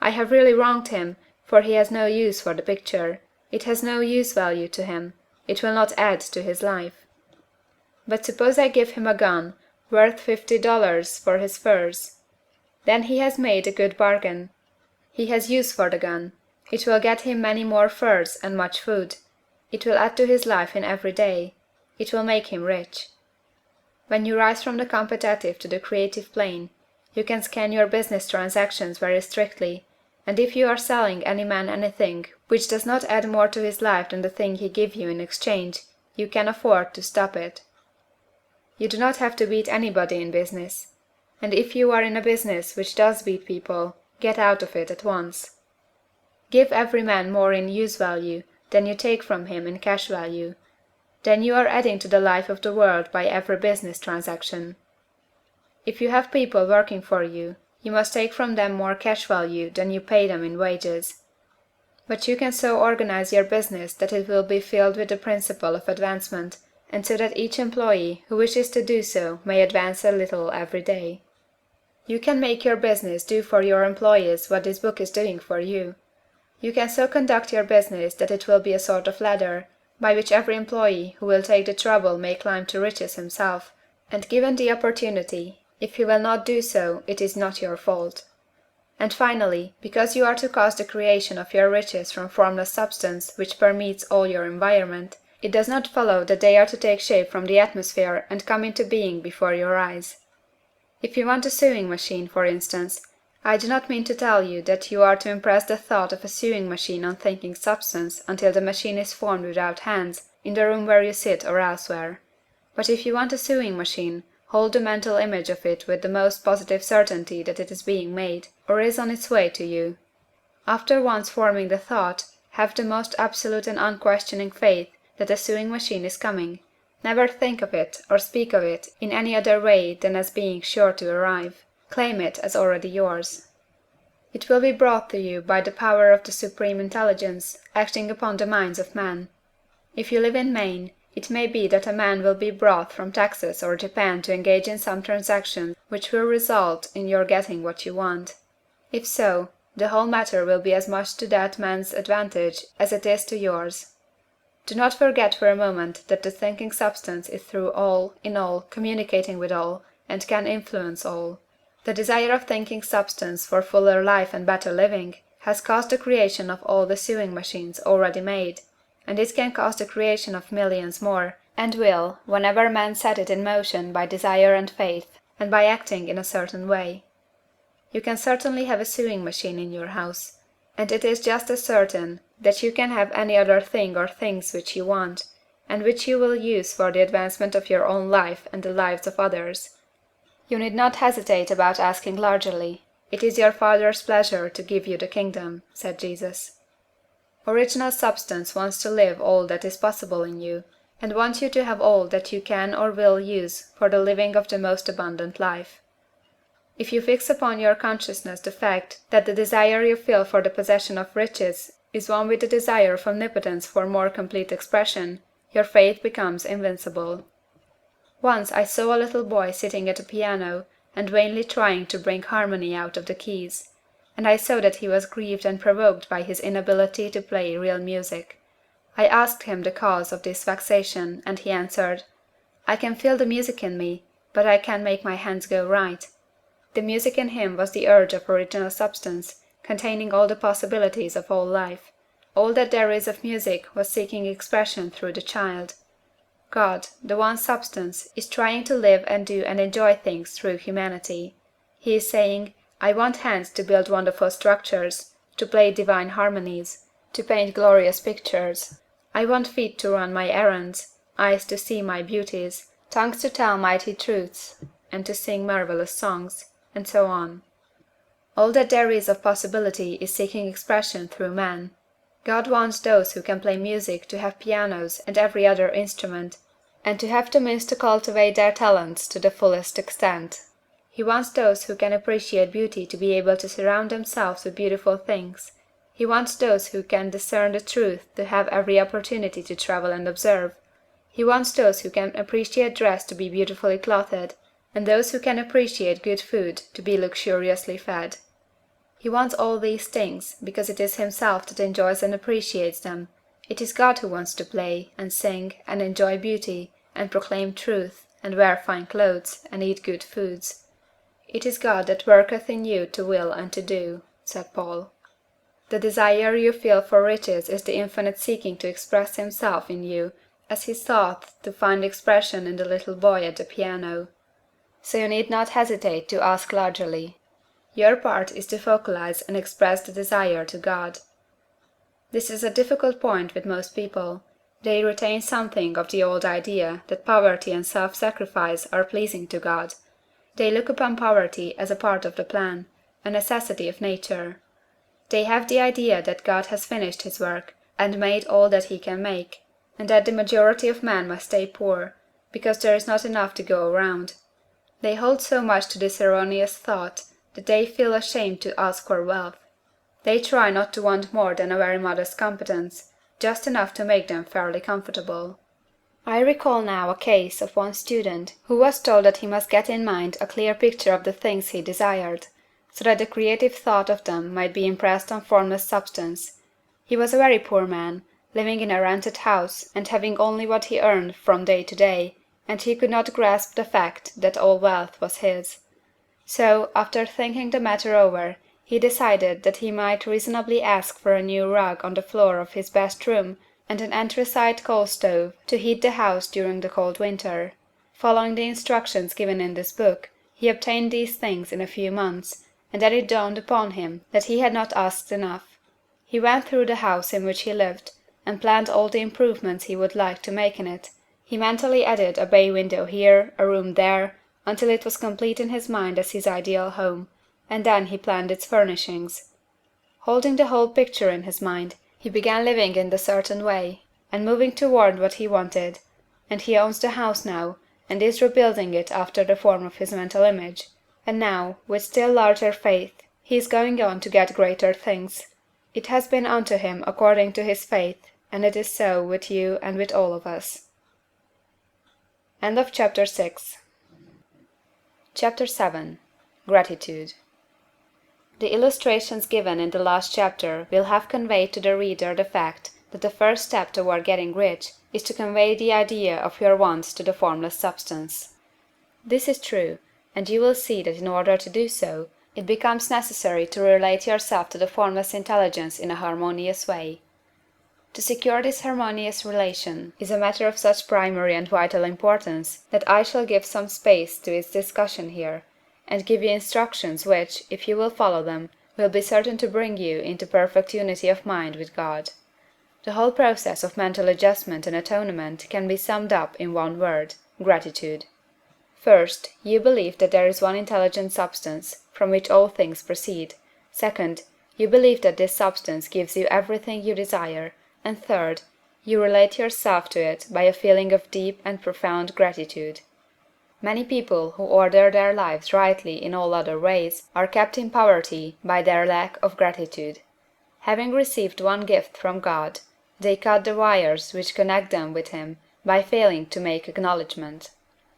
I have really wronged him, for he has no use for the picture. It has no use value to him. It will not add to his life. But suppose I give him a gun, worth $50 for his furs. Then he has made a good bargain. He has use for the gun. It will get him many more furs and much food. It will add to his life in every day. It will make him rich. When you rise from the competitive to the creative plane, you can scan your business transactions very strictly, and if you are selling any man anything which does not add more to his life than the thing he gives you in exchange, you can afford to stop it. You do not have to beat anybody in business. And if you are in a business which does beat people, get out of it at once. Give every man more in use value than you take from him in cash value. Then you are adding to the life of the world by every business transaction. If you have people working for you, you must take from them more cash value than you pay them in wages. But you can so organize your business that it will be filled with the principle of advancement, and so that each employee who wishes to do so may advance a little every day. You can make your business do for your employees what this book is doing for you. You can so conduct your business that it will be a sort of ladder, by which every employee who will take the trouble may climb to riches himself, and given the opportunity, if he will not do so, it is not your fault. And finally, because you are to cause the creation of your riches from formless substance which permeates all your environment, it does not follow that they are to take shape from the atmosphere and come into being before your eyes. If you want a sewing machine, for instance, I do not mean to tell you that you are to impress the thought of a sewing machine on thinking substance until the machine is formed without hands, in the room where you sit or elsewhere. But if you want a sewing machine, hold the mental image of it with the most positive certainty that it is being made, or is on its way to you. After once forming the thought, have the most absolute and unquestioning faith that a sewing machine is coming. Never think of it or speak of it in any other way than as being sure to arrive. Claim it as already yours. It will be brought to you by the power of the Supreme Intelligence acting upon the minds of men. If you live in Maine, it may be that a man will be brought from Texas or Japan to engage in some transaction which will result in your getting what you want. If so, the whole matter will be as much to that man's advantage as it is to yours. Do not forget for a moment that the thinking substance is through all, in all, communicating with all, and can influence all. The desire of thinking substance for fuller life and better living has caused the creation of all the sewing machines already made, and it can cause the creation of millions more, and will, whenever men set it in motion by desire and faith, and by acting in a certain way. You can certainly have a sewing machine in your house, and it is just as certain that you can have any other thing or things which you want, and which you will use for the advancement of your own life and the lives of others. You need not hesitate about asking largely. It is your Father's pleasure to give you the kingdom, said Jesus. Original substance wants to live all that is possible in you, and wants you to have all that you can or will use for the living of the most abundant life. If you fix upon your consciousness the fact that the desire you feel for the possession of riches is one with the desire of omnipotence for more complete expression, your faith becomes invincible. Once I saw a little boy sitting at a piano and vainly trying to bring harmony out of the keys, and I saw that he was grieved and provoked by his inability to play real music. I asked him the cause of this vexation, and he answered, "I can feel the music in me, but I can't make my hands go right." The music in him was the urge of original substance, containing all the possibilities of all life. All that there is of music was seeking expression through the child. God, the one substance, is trying to live and do and enjoy things through humanity. He is saying, I want hands to build wonderful structures, to play divine harmonies, to paint glorious pictures. I want feet to run my errands, eyes to see my beauties, tongues to tell mighty truths, and to sing marvelous songs, and so on. All that there is of possibility is seeking expression through man. God wants those who can play music to have pianos and every other instrument, and to have the means to cultivate their talents to the fullest extent. He wants those who can appreciate beauty to be able to surround themselves with beautiful things. He wants those who can discern the truth to have every opportunity to travel and observe. He wants those who can appreciate dress to be beautifully clothed, and those who can appreciate good food to be luxuriously fed. He wants all these things, because it is himself that enjoys and appreciates them. It is God who wants to play, and sing, and enjoy beauty, and proclaim truth, and wear fine clothes, and eat good foods. It is God that worketh in you to will and to do, said Paul. The desire you feel for riches is the infinite seeking to express himself in you, as he sought to find expression in the little boy at the piano. So you need not hesitate to ask largely. Your part is to focalize and express the desire to God. This is a difficult point with most people. They retain something of the old idea that poverty and self-sacrifice are pleasing to God. They look upon poverty as a part of the plan, a necessity of nature. They have the idea that God has finished his work, and made all that he can make, and that the majority of men must stay poor, because there is not enough to go around. They hold so much to this erroneous thought that they feel ashamed to ask for wealth. They try not to want more than a very modest competence, just enough to make them fairly comfortable. I recall now a case of one student who was told that he must get in mind a clear picture of the things he desired, so that the creative thought of them might be impressed on formless substance. He was a very poor man, living in a rented house, and having only what he earned from day to day, and he could not grasp the fact that all wealth was his. So, after thinking the matter over, he decided that he might reasonably ask for a new rug on the floor of his best room and an anthracite coal stove to heat the house during the cold winter. Following the instructions given in this book, he obtained these things in a few months, and then it dawned upon him that he had not asked enough. He went through the house in which he lived, and planned all the improvements he would like to make in it. He mentally added a bay window here, a room there, until it was complete in his mind as his ideal home, and then he planned its furnishings. Holding the whole picture in his mind, he began living in the certain way, and moving toward what he wanted, and he owns the house now, and is rebuilding it after the form of his mental image, and now, with still larger faith, he is going on to get greater things. It has been unto him according to his faith, and it is so with you and with all of us. End of chapter 6. Chapter 7. Gratitude. The illustrations given in the last chapter will have conveyed to the reader the fact that the first step toward getting rich is to convey the idea of your wants to the formless substance. This is true, and you will see that in order to do so, it becomes necessary to relate yourself to the formless intelligence in a harmonious way. To secure this harmonious relation is a matter of such primary and vital importance that I shall give some space to its discussion here, and give you instructions which, if you will follow them, will be certain to bring you into perfect unity of mind with God. The whole process of mental adjustment and atonement can be summed up in one word: gratitude. First, you believe that there is one intelligent substance, from which all things proceed. Second, you believe that this substance gives you everything you desire. And third, you relate yourself to it by a feeling of deep and profound gratitude. Many people who order their lives rightly in all other ways are kept in poverty by their lack of gratitude. Having received one gift from God, they cut the wires which connect them with Him by failing to make acknowledgment.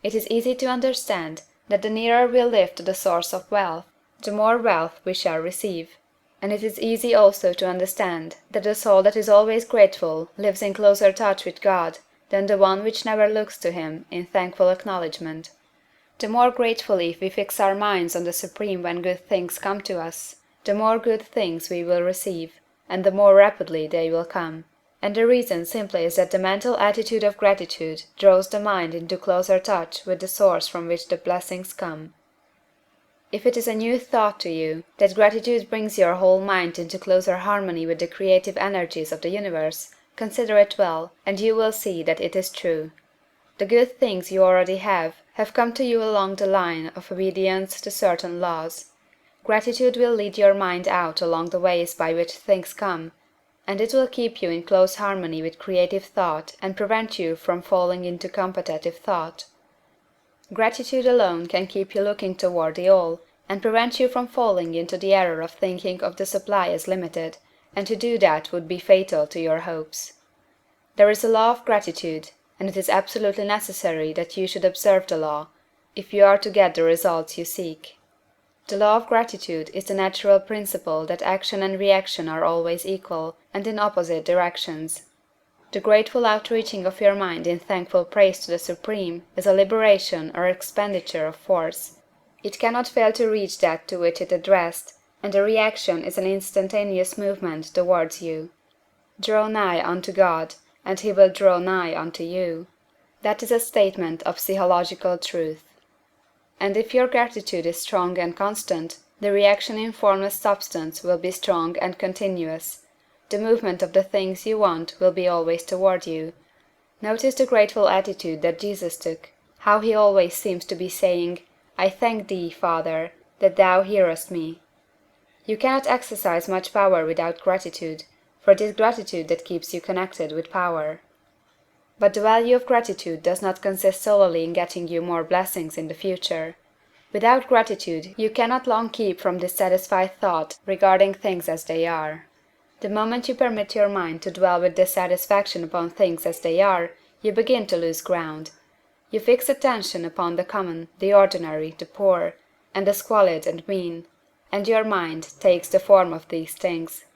It is easy to understand that the nearer we live to the source of wealth, the more wealth we shall receive. And it is easy also to understand that the soul that is always grateful lives in closer touch with God than the one which never looks to Him in thankful acknowledgment. The more gratefully we fix our minds on the Supreme when good things come to us, the more good things we will receive, and the more rapidly they will come. And the reason simply is that the mental attitude of gratitude draws the mind into closer touch with the source from which the blessings come. If it is a new thought to you that gratitude brings your whole mind into closer harmony with the creative energies of the universe, consider it well, and you will see that it is true. The good things you already have come to you along the line of obedience to certain laws. Gratitude will lead your mind out along the ways by which things come, and it will keep you in close harmony with creative thought and prevent you from falling into competitive thought. Gratitude alone can keep you looking toward the all, and prevent you from falling into the error of thinking of the supply as limited, and to do that would be fatal to your hopes. There is a law of gratitude, and it is absolutely necessary that you should observe the law, if you are to get the results you seek. The law of gratitude is the natural principle that action and reaction are always equal, and in opposite directions. The grateful outreaching of your mind in thankful praise to the Supreme is a liberation or expenditure of force. It cannot fail to reach that to which it addressed, and the reaction is an instantaneous movement towards you. Draw nigh unto God, and he will draw nigh unto you. That is a statement of psychological truth. And if your gratitude is strong and constant, the reaction in formless substance will be strong and continuous. The movement of the things you want will be always toward you. Notice the grateful attitude that Jesus took, how he always seems to be saying, I thank thee, Father, that thou hearest me. You cannot exercise much power without gratitude, for it is gratitude that keeps you connected with power. But the value of gratitude does not consist solely in getting you more blessings in the future. Without gratitude you cannot long keep from dissatisfied thought regarding things as they are. The moment you permit your mind to dwell with dissatisfaction upon things as they are, you begin to lose ground. You fix attention upon the common, the ordinary, the poor, and the squalid and mean, and your mind takes the form of these things.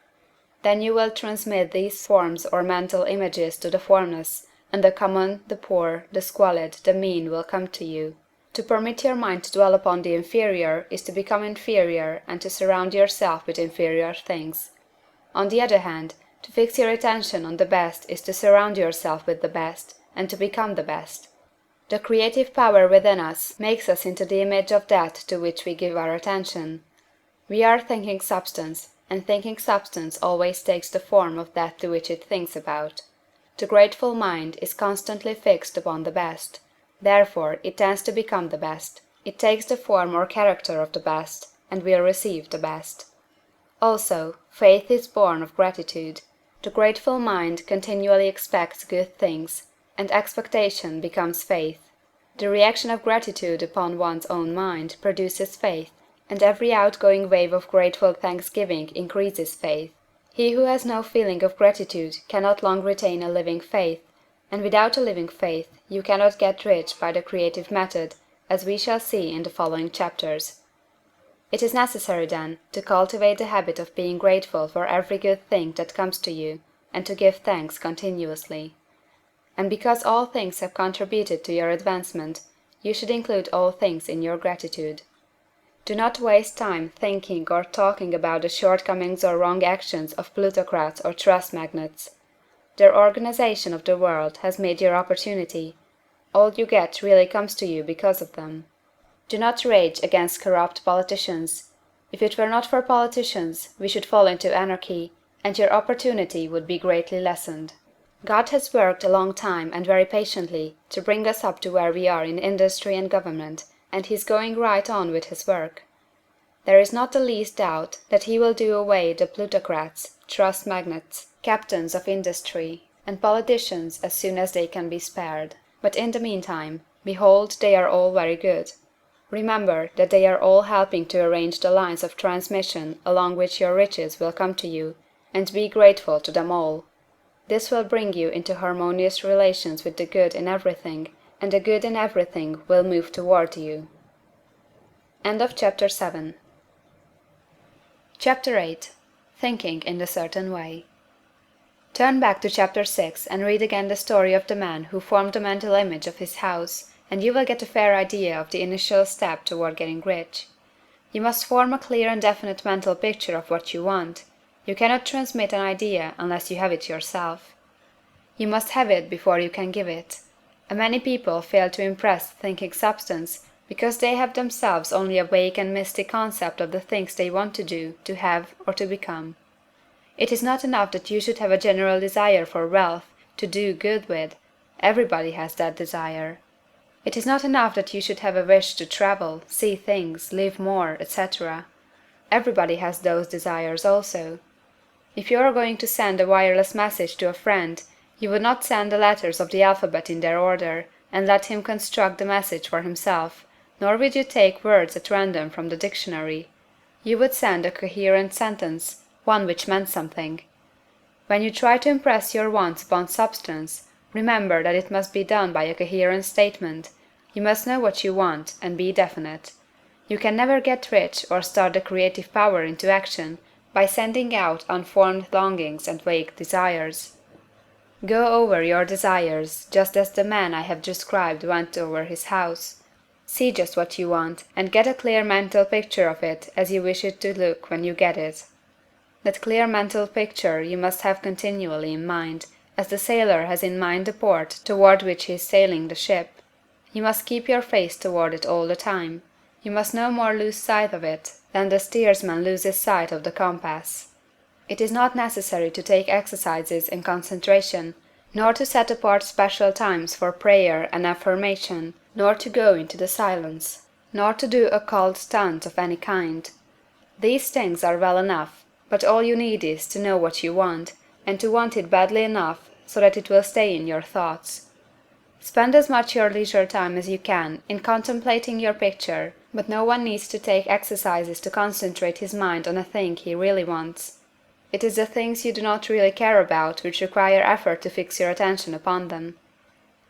Then you will transmit these forms or mental images to the formless, and the common, the poor, the squalid, the mean will come to you. To permit your mind to dwell upon the inferior is to become inferior and to surround yourself with inferior things. On the other hand, to fix your attention on the best is to surround yourself with the best, and to become the best. The creative power within us makes us into the image of that to which we give our attention. We are thinking substance, and thinking substance always takes the form of that to which it thinks about. The grateful mind is constantly fixed upon the best, therefore it tends to become the best. It takes the form or character of the best, and will receive the best. Also, faith is born of gratitude. The grateful mind continually expects good things, and expectation becomes faith. The reaction of gratitude upon one's own mind produces faith, and every outgoing wave of grateful thanksgiving increases faith. He who has no feeling of gratitude cannot long retain a living faith, and without a living faith you cannot get rich by the creative method, as we shall see in the following chapters. It is necessary, then, to cultivate the habit of being grateful for every good thing that comes to you, and to give thanks continuously. And because all things have contributed to your advancement, you should include all things in your gratitude. Do not waste time thinking or talking about the shortcomings or wrong actions of plutocrats or trust magnates. Their organization of the world has made your opportunity. All you get really comes to you because of them. Do not rage against corrupt politicians. If it were not for politicians, we should fall into anarchy, and your opportunity would be greatly lessened. God has worked a long time and very patiently to bring us up to where we are in industry and government, and he is going right on with his work. There is not the least doubt that he will do away the plutocrats, trust magnates, captains of industry, and politicians as soon as they can be spared. But in the meantime, behold, they are all very good. Remember that they are all helping to arrange the lines of transmission along which your riches will come to you, and be grateful to them all. This will bring you into harmonious relations with the good in everything, and the good in everything will move toward you. End of Chapter 7. Chapter 8. Thinking in the Certain Way. Turn back to Chapter 6 and read again the story of the man who formed the mental image of his house, and you will get a fair idea of the initial step toward getting rich. You must form a clear and definite mental picture of what you want. You cannot transmit an idea unless you have it yourself. You must have it before you can give it. Many people fail to impress thinking substance because they have themselves only a vague and misty concept of the things they want to do, to have, or to become. It is not enough that you should have a general desire for wealth, to do good with. Everybody has that desire. It is not enough that you should have a wish to travel, see things, live more, etc. Everybody has those desires also. If you are going to send a wireless message to a friend, you would not send the letters of the alphabet in their order, and let him construct the message for himself, nor would you take words at random from the dictionary. You would send a coherent sentence, one which meant something. When you try to impress your wants upon substance, remember that it must be done by a coherent statement. You must know what you want, and be definite. You can never get rich or start the creative power into action by sending out unformed longings and vague desires. Go over your desires, just as the man I have described went over his house. See just what you want, and get a clear mental picture of it as you wish it to look when you get it. That clear mental picture you must have continually in mind, as the sailor has in mind the port toward which he is sailing the ship. You must keep your face toward it all the time. You must no more lose sight of it than the steersman loses sight of the compass. It is not necessary to take exercises in concentration, nor to set apart special times for prayer and affirmation, nor to go into the silence, nor to do occult stunts of any kind. These things are well enough, but all you need is to know what you want, and to want it badly enough so that it will stay in your thoughts. Spend as much your leisure time as you can in contemplating your picture, but no one needs to take exercises to concentrate his mind on a thing he really wants. It is the things you do not really care about which require effort to fix your attention upon them.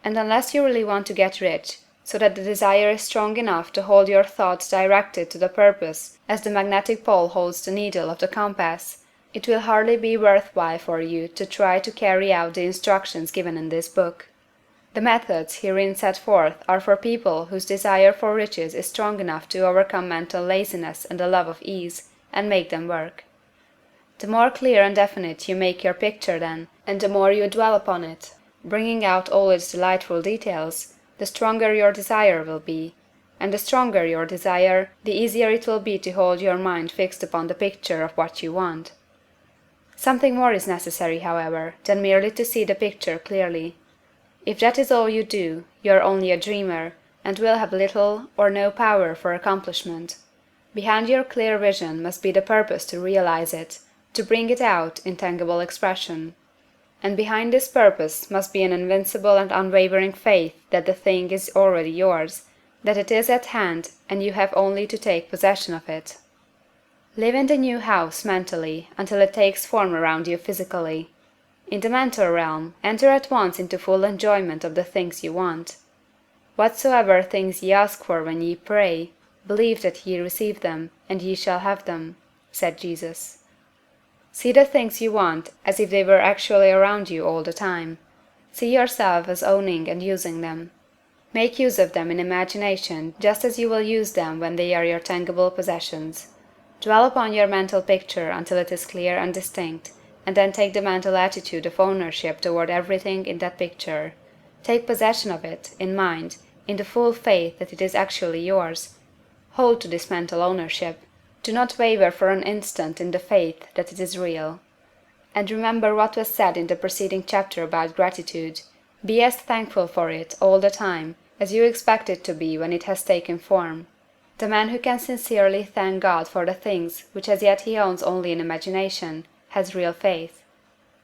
And unless you really want to get rich, so that the desire is strong enough to hold your thoughts directed to the purpose as the magnetic pole holds the needle of the compass, it will hardly be worth while for you to try to carry out the instructions given in this book. The methods herein set forth are for people whose desire for riches is strong enough to overcome mental laziness and the love of ease, and make them work. The more clear and definite you make your picture then, and the more you dwell upon it, bringing out all its delightful details, the stronger your desire will be, and the stronger your desire, the easier it will be to hold your mind fixed upon the picture of what you want. Something more is necessary, however, than merely to see the picture clearly. If that is all you do, you are only a dreamer, and will have little or no power for accomplishment. Behind your clear vision must be the purpose to realize it, to bring it out in tangible expression. And behind this purpose must be an invincible and unwavering faith that the thing is already yours, that it is at hand, and you have only to take possession of it. Live in the new house mentally until it takes form around you physically. In the mental realm, enter at once into full enjoyment of the things you want. Whatsoever things ye ask for when ye pray, believe that ye receive them, and ye shall have them, said Jesus. See the things you want as if they were actually around you all the time. See yourself as owning and using them. Make use of them in imagination just as you will use them when they are your tangible possessions. Dwell upon your mental picture until it is clear and distinct, and then take the mental attitude of ownership toward everything in that picture. Take possession of it, in mind, in the full faith that it is actually yours. Hold to this mental ownership. Do not waver for an instant in the faith that it is real. And remember what was said in the preceding chapter about gratitude. Be as thankful for it all the time as you expect it to be when it has taken form. The man who can sincerely thank God for the things which as yet he owns only in imagination, has real faith.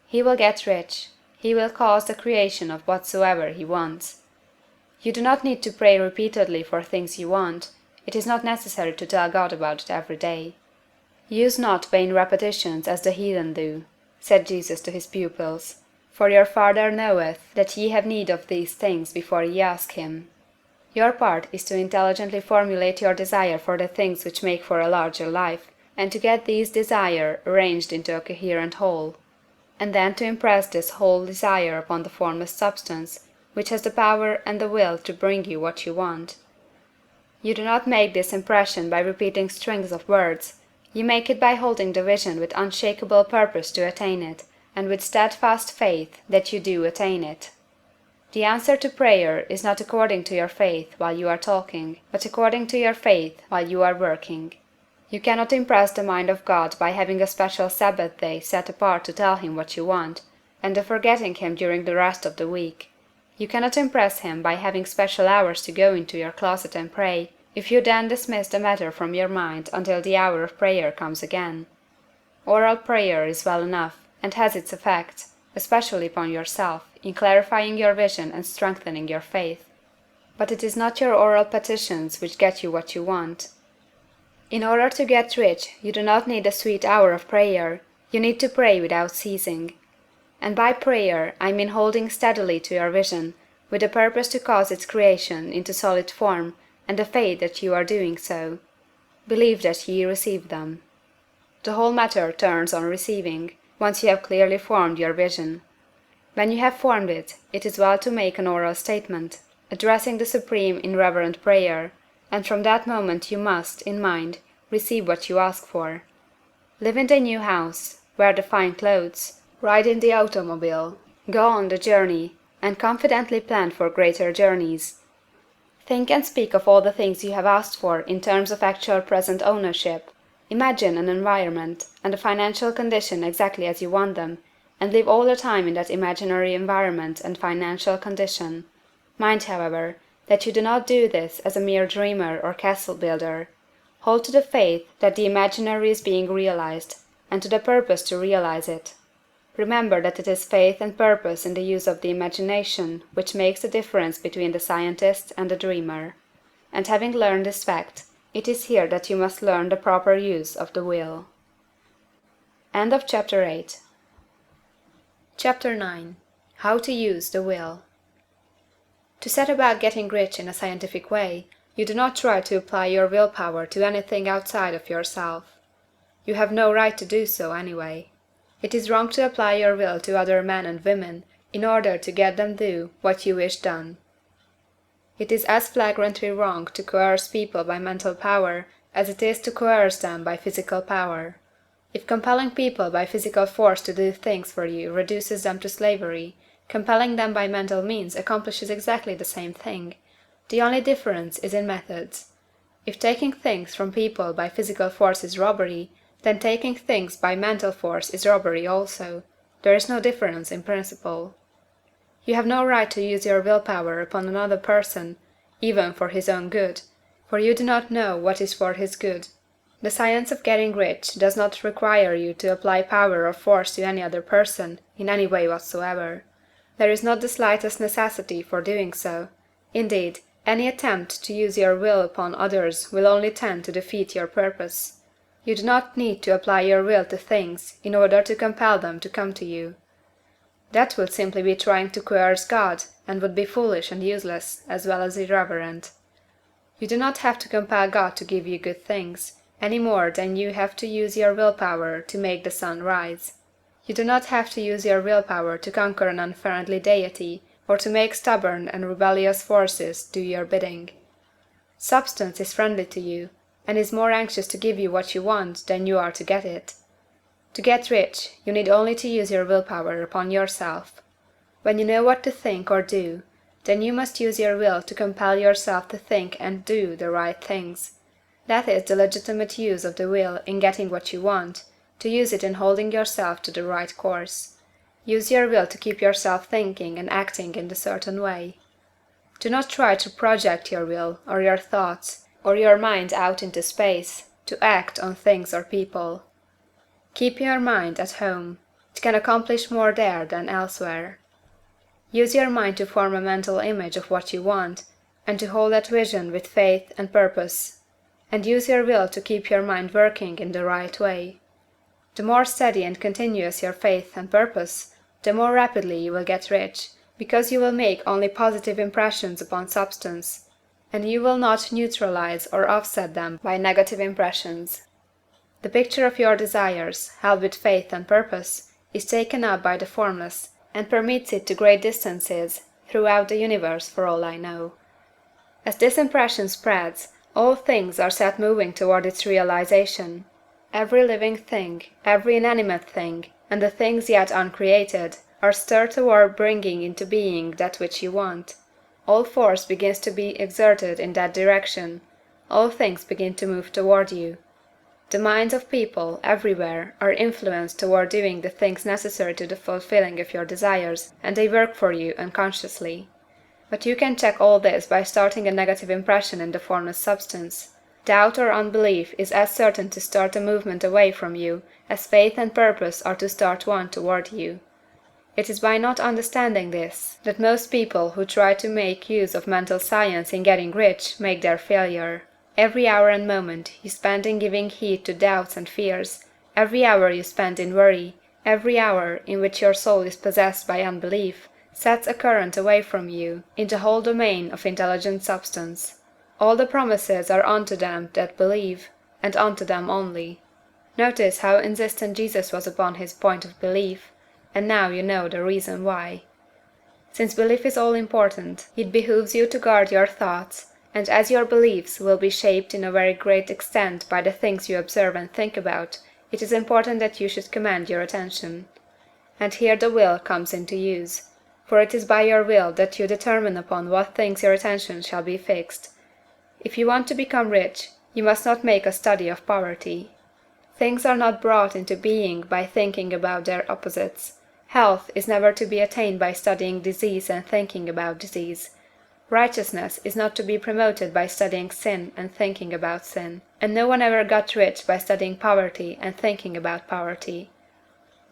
He will get rich. He will cause the creation of whatsoever he wants. You do not need to pray repeatedly for things you want. It is not necessary to tell God about it every day. Use not vain repetitions as the heathen do, said Jesus to his pupils, for your Father knoweth that ye have need of these things before ye ask him. Your part is to intelligently formulate your desire for the things which make for a larger life, and to get these desire arranged into a coherent whole, and then to impress this whole desire upon the formless substance, which has the power and the will to bring you what you want. You do not make this impression by repeating strings of words. You make it by holding the vision with unshakable purpose to attain it, and with steadfast faith that you do attain it. The answer to prayer is not according to your faith while you are talking, but according to your faith while you are working. You cannot impress the mind of God by having a special Sabbath day set apart to tell him what you want, and forgetting him during the rest of the week. You cannot impress him by having special hours to go into your closet and pray, if you then dismiss the matter from your mind until the hour of prayer comes again. Oral prayer is well enough, and has its effect, especially upon yourself, in clarifying your vision and strengthening your faith. But it is not your oral petitions which get you what you want. In order to get rich, you do not need a sweet hour of prayer, you need to pray without ceasing. And by prayer I mean holding steadily to your vision, with the purpose to cause its creation into solid form, and the faith that you are doing so. Believe that ye receive them. The whole matter turns on receiving, once you have clearly formed your vision. When you have formed it, it is well to make an oral statement, addressing the Supreme in reverent prayer, and from that moment you must, in mind, receive what you ask for. Live in the new house, wear the fine clothes, ride in the automobile, go on the journey, and confidently plan for greater journeys. Think and speak of all the things you have asked for in terms of actual present ownership. Imagine an environment and a financial condition exactly as you want them, and live all the time in that imaginary environment and financial condition. Mind, however, that you do not do this as a mere dreamer or castle builder. Hold to the faith that the imaginary is being realized, and to the purpose to realize it. Remember that it is faith and purpose in the use of the imagination which makes the difference between the scientist and the dreamer. And having learned this fact, it is here that you must learn the proper use of the will. End of Chapter 8. Chapter 9. How to use the will. To set about getting rich in a scientific way, you do not try to apply your willpower to anything outside of yourself. You have no right to do so, anyway. It is wrong to apply your will to other men and women in order to get them do what you wish done. It is as flagrantly wrong to coerce people by mental power as it is to coerce them by physical power. If compelling people by physical force to do things for you reduces them to slavery, compelling them by mental means accomplishes exactly the same thing. The only difference is in methods. If taking things from people by physical force is robbery, then taking things by mental force is robbery also. There is no difference in principle. You have no right to use your willpower upon another person, even for his own good, for you do not know what is for his good. The science of getting rich does not require you to apply power or force to any other person, in any way whatsoever. There is not the slightest necessity for doing so. Indeed, any attempt to use your will upon others will only tend to defeat your purpose. You do not need to apply your will to things in order to compel them to come to you. That would simply be trying to coerce God, and would be foolish and useless, as well as irreverent. You do not have to compel God to give you good things, any more than you have to use your willpower to make the sun rise. You do not have to use your willpower to conquer an unfriendly deity, or to make stubborn and rebellious forces do your bidding. Substance is friendly to you, and is more anxious to give you what you want than you are to get it. To get rich, you need only to use your willpower upon yourself. When you know what to think or do, then you must use your will to compel yourself to think and do the right things. That is the legitimate use of the will in getting what you want, to use it in holding yourself to the right course. Use your will to keep yourself thinking and acting in a certain way. Do not try to project your will, or your thoughts, or your mind out into space, to act on things or people. Keep your mind at home. It can accomplish more there than elsewhere. Use your mind to form a mental image of what you want, and to hold that vision with faith and purpose. And use your will to keep your mind working in the right way. The more steady and continuous your faith and purpose, the more rapidly you will get rich, because you will make only positive impressions upon substance, and you will not neutralize or offset them by negative impressions. The picture of your desires, held with faith and purpose, is taken up by the formless, and permits it to great distances throughout the universe for all I know. As this impression spreads, all things are set moving toward its realization. Every living thing, every inanimate thing, and the things yet uncreated, are stirred toward bringing into being that which you want. All force begins to be exerted in that direction, all things begin to move toward you. The minds of people, everywhere, are influenced toward doing the things necessary to the fulfilling of your desires, and they work for you unconsciously. But you can check all this by starting a negative impression in the formless substance. Doubt or unbelief is as certain to start a movement away from you as faith and purpose are to start one toward you. It is by not understanding this that most people who try to make use of mental science in getting rich make their failure. Every hour and moment you spend in giving heed to doubts and fears, every hour you spend in worry, every hour in which your soul is possessed by unbelief, sets a current away from you in the whole domain of intelligent substance. All the promises are unto them that believe, and unto them only. Notice how insistent Jesus was upon his point of belief, and now you know the reason why. Since belief is all important, it behooves you to guard your thoughts, and as your beliefs will be shaped in a very great extent by the things you observe and think about, it is important that you should command your attention. And here the will comes into use, for it is by your will that you determine upon what things your attention shall be fixed. If you want to become rich, you must not make a study of poverty. Things are not brought into being by thinking about their opposites. Health is never to be attained by studying disease and thinking about disease. Righteousness is not to be promoted by studying sin and thinking about sin. And no one ever got rich by studying poverty and thinking about poverty.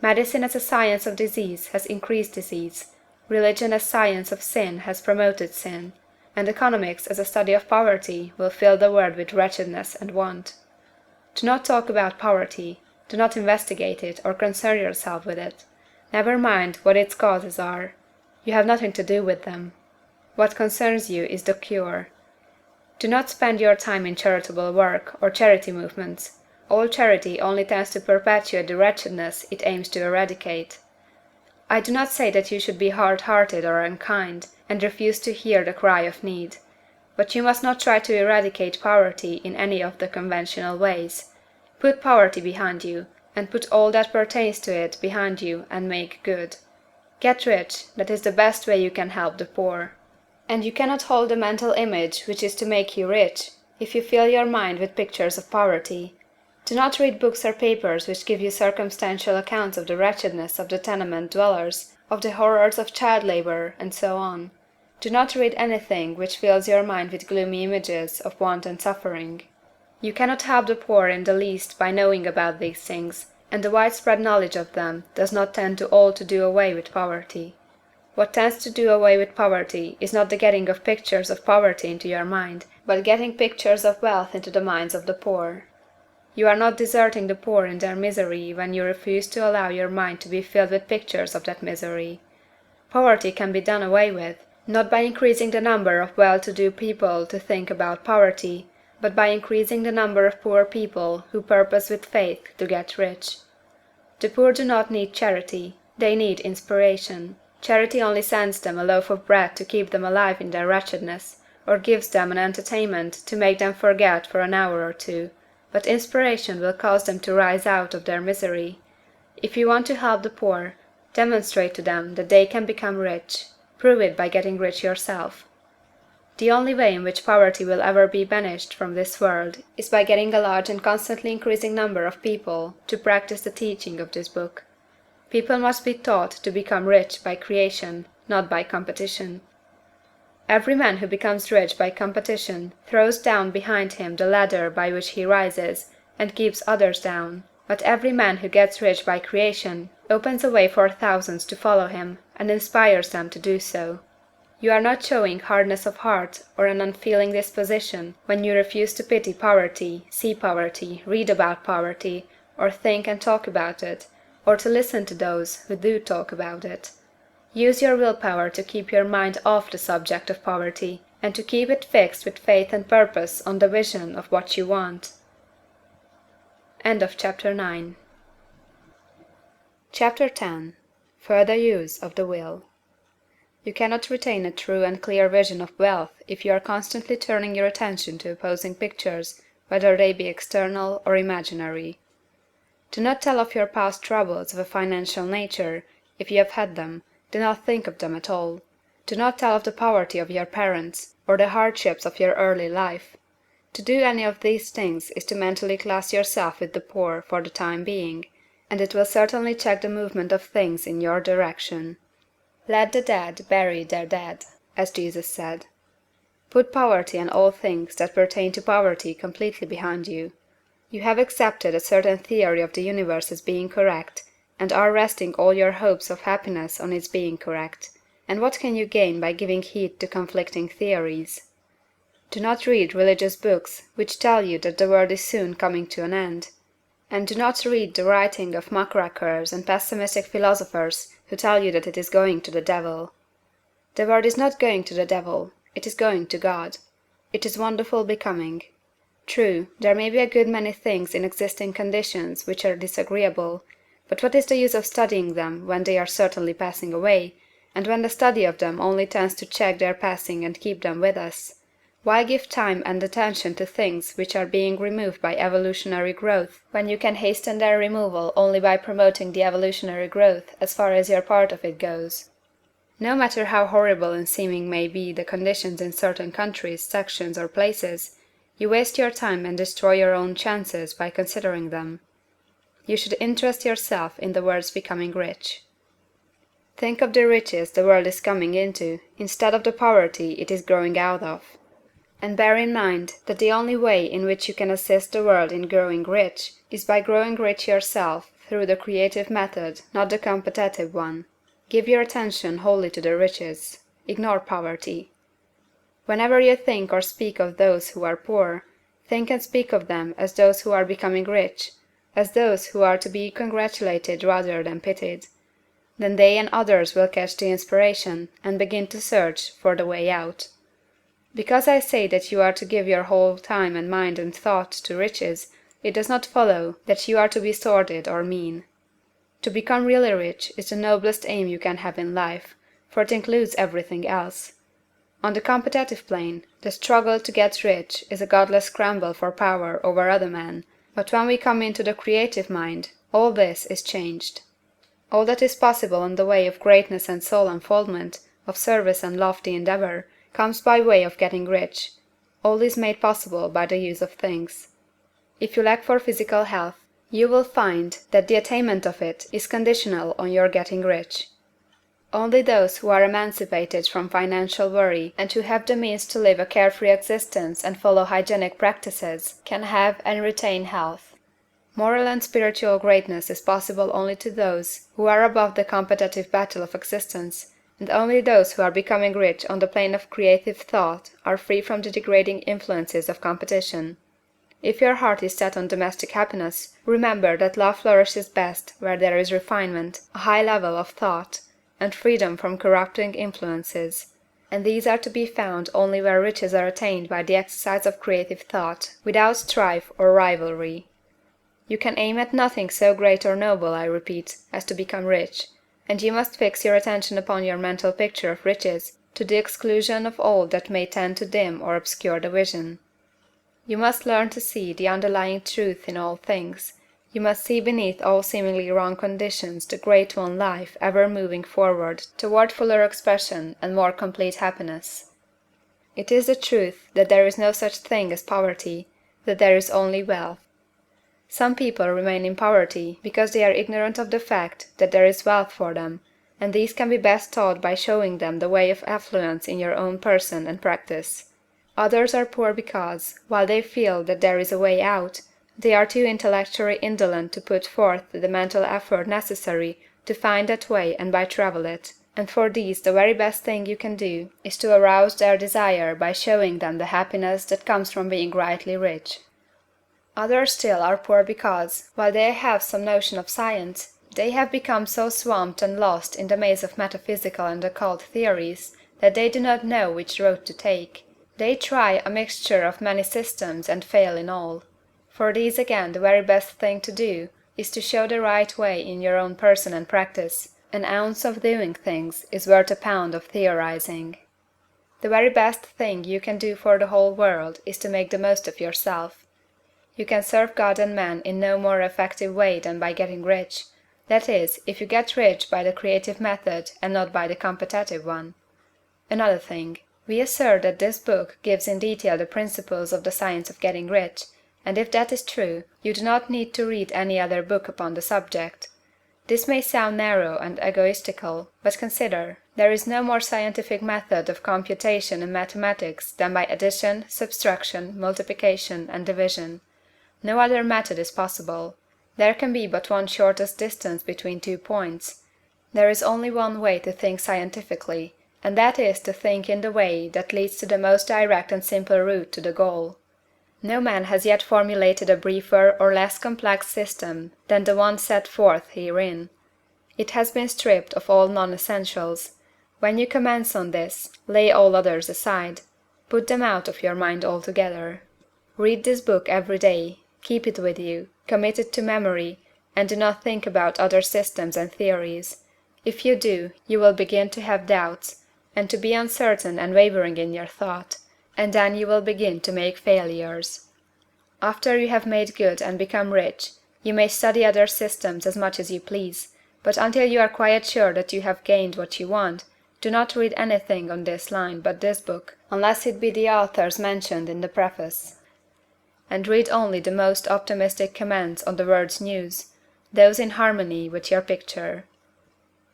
Medicine as a science of disease has increased disease. Religion as science of sin has promoted sin. And economics as a study of poverty will fill the world with wretchedness and want. Do not talk about poverty. Do not investigate it or concern yourself with it. Never mind what its causes are. You have nothing to do with them. What concerns you is the cure. Do not spend your time in charitable work or charity movements. All charity only tends to perpetuate the wretchedness it aims to eradicate. I do not say that you should be hard-hearted or unkind, and refuse to hear the cry of need. But you must not try to eradicate poverty in any of the conventional ways. Put poverty behind you, and put all that pertains to it behind you and make good. Get rich, that is the best way you can help the poor. And you cannot hold the mental image which is to make you rich, if you fill your mind with pictures of poverty. Do not read books or papers which give you circumstantial accounts of the wretchedness of the tenement dwellers, of the horrors of child labor, and so on. Do not read anything which fills your mind with gloomy images of want and suffering. You cannot help the poor in the least by knowing about these things, and the widespread knowledge of them does not tend to all to do away with poverty. What tends to do away with poverty is not the getting of pictures of poverty into your mind, but getting pictures of wealth into the minds of the poor. You are not deserting the poor in their misery when you refuse to allow your mind to be filled with pictures of that misery. Poverty can be done away with, not by increasing the number of well-to-do people to think about poverty, but by increasing the number of poor people who purpose with faith to get rich. The poor do not need charity, they need inspiration. Charity only sends them a loaf of bread to keep them alive in their wretchedness, or gives them an entertainment to make them forget for an hour or two, but inspiration will cause them to rise out of their misery. If you want to help the poor, demonstrate to them that they can become rich. Prove it by getting rich yourself. The only way in which poverty will ever be banished from this world is by getting a large and constantly increasing number of people to practice the teaching of this book. People must be taught to become rich by creation, not by competition. Every man who becomes rich by competition throws down behind him the ladder by which he rises, and keeps others down. But every man who gets rich by creation opens a way for thousands to follow him, and inspires them to do so. You are not showing hardness of heart or an unfeeling disposition when you refuse to pity poverty, see poverty, read about poverty, or think and talk about it, or to listen to those who do talk about it. Use your willpower to keep your mind off the subject of poverty, and to keep it fixed with faith and purpose on the vision of what you want. End of Chapter 9. Chapter 10. Further use of the will. You cannot retain a true and clear vision of wealth if you are constantly turning your attention to opposing pictures, whether they be external or imaginary. Do not tell of your past troubles of a financial nature, If you have had them, do not think of them at all. Do not tell of the poverty of your parents, or the hardships of your early life. To do any of these things is to mentally class yourself with the poor for the time being, and it will certainly check the movement of things in your direction. Let the dead bury their dead, as Jesus said. Put poverty and all things that pertain to poverty completely behind you. You have accepted a certain theory of the universe as being correct, and are resting all your hopes of happiness on its being correct. And what can you gain by giving heed to conflicting theories? Do not read religious books which tell you that the world is soon coming to an end. And do not read the writing of muckrakers and pessimistic philosophers who tell you that it is going to the devil. The world is not going to the devil, it is going to God. It is wonderful becoming. True, there may be a good many things in existing conditions which are disagreeable, but what is the use of studying them when they are certainly passing away, and when the study of them only tends to check their passing and keep them with us? Why give time and attention to things which are being removed by evolutionary growth, when you can hasten their removal only by promoting the evolutionary growth as far as your part of it goes? No matter how horrible in seeming may be the conditions in certain countries, sections, or places, you waste your time and destroy your own chances by considering them. You should interest yourself in the world's becoming rich. Think of the riches the world is coming into, instead of the poverty it is growing out of. And bear in mind that the only way in which you can assist the world in growing rich is by growing rich yourself through the creative method, not the competitive one. Give your attention wholly to the riches. Ignore poverty. Whenever you think or speak of those who are poor, think and speak of them as those who are becoming rich, as those who are to be congratulated rather than pitied. Then they and others will catch the inspiration and begin to search for the way out. Because I say that you are to give your whole time and mind and thought to riches, it does not follow that you are to be sordid or mean. To become really rich is the noblest aim you can have in life, for it includes everything else. On the competitive plane, the struggle to get rich is a godless scramble for power over other men, but when we come into the creative mind, all this is changed. All that is possible in the way of greatness and soul unfoldment, of service and lofty endeavor, comes by way of getting rich. All is made possible by the use of things. If you lack for physical health, you will find that the attainment of it is conditional on your getting rich. Only those who are emancipated from financial worry and who have the means to live a carefree existence and follow hygienic practices can have and retain health. Moral and spiritual greatness is possible only to those who are above the competitive battle of existence, and only those who are becoming rich on the plane of creative thought are free from the degrading influences of competition. If your heart is set on domestic happiness, remember that love flourishes best where there is refinement, a high level of thought, and freedom from corrupting influences, and these are to be found only where riches are attained by the exercise of creative thought, without strife or rivalry. You can aim at nothing so great or noble, I repeat, as to become rich, and you must fix your attention upon your mental picture of riches, to the exclusion of all that may tend to dim or obscure the vision. You must learn to see the underlying truth in all things. You must see beneath all seemingly wrong conditions the great one life ever moving forward toward fuller expression and more complete happiness. It is the truth that there is no such thing as poverty, that there is only wealth. Some people remain in poverty because they are ignorant of the fact that there is wealth for them, and these can be best taught by showing them the way of affluence in your own person and practice. Others are poor because, while they feel that there is a way out, they are too intellectually indolent to put forth the mental effort necessary to find that way and by travel it, and for these the very best thing you can do is to arouse their desire by showing them the happiness that comes from being rightly rich. Others still are poor because, while they have some notion of science, they have become so swamped and lost in the maze of metaphysical and occult theories that they do not know which road to take. They try a mixture of many systems and fail in all. For these again the very best thing to do is to show the right way in your own person and practice. An ounce of doing things is worth a pound of theorizing. The very best thing you can do for the whole world is to make the most of yourself. You can serve God and man in no more effective way than by getting rich, That is, if you get rich by the creative method and not by the competitive one. Another thing. We assert that this book gives in detail the principles of the science of getting rich, and if that is true, you do not need to read any other book upon the subject. This may sound narrow and egoistical, but consider, there is no more scientific method of computation in mathematics than by addition, subtraction, multiplication, and division. No other method is possible. There can be but one shortest distance between 2 points. There is only one way to think scientifically, and that is to think in the way that leads to the most direct and simple route to the goal. No man has yet formulated a briefer or less complex system than the one set forth herein. It has been stripped of all non-essentials. When you commence on this, lay all others aside. Put them out of your mind altogether. Read this book every day, keep it with you, commit it to memory, and do not think about other systems and theories. If you do, you will begin to have doubts, and to be uncertain and wavering in your thought, and then you will begin to make failures. After you have made good and become rich, you may study other systems as much as you please, but until you are quite sure that you have gained what you want, do not read anything on this line but this book, unless it be the authors mentioned in the preface. And read only the most optimistic comments on the world's news, those in harmony with your picture.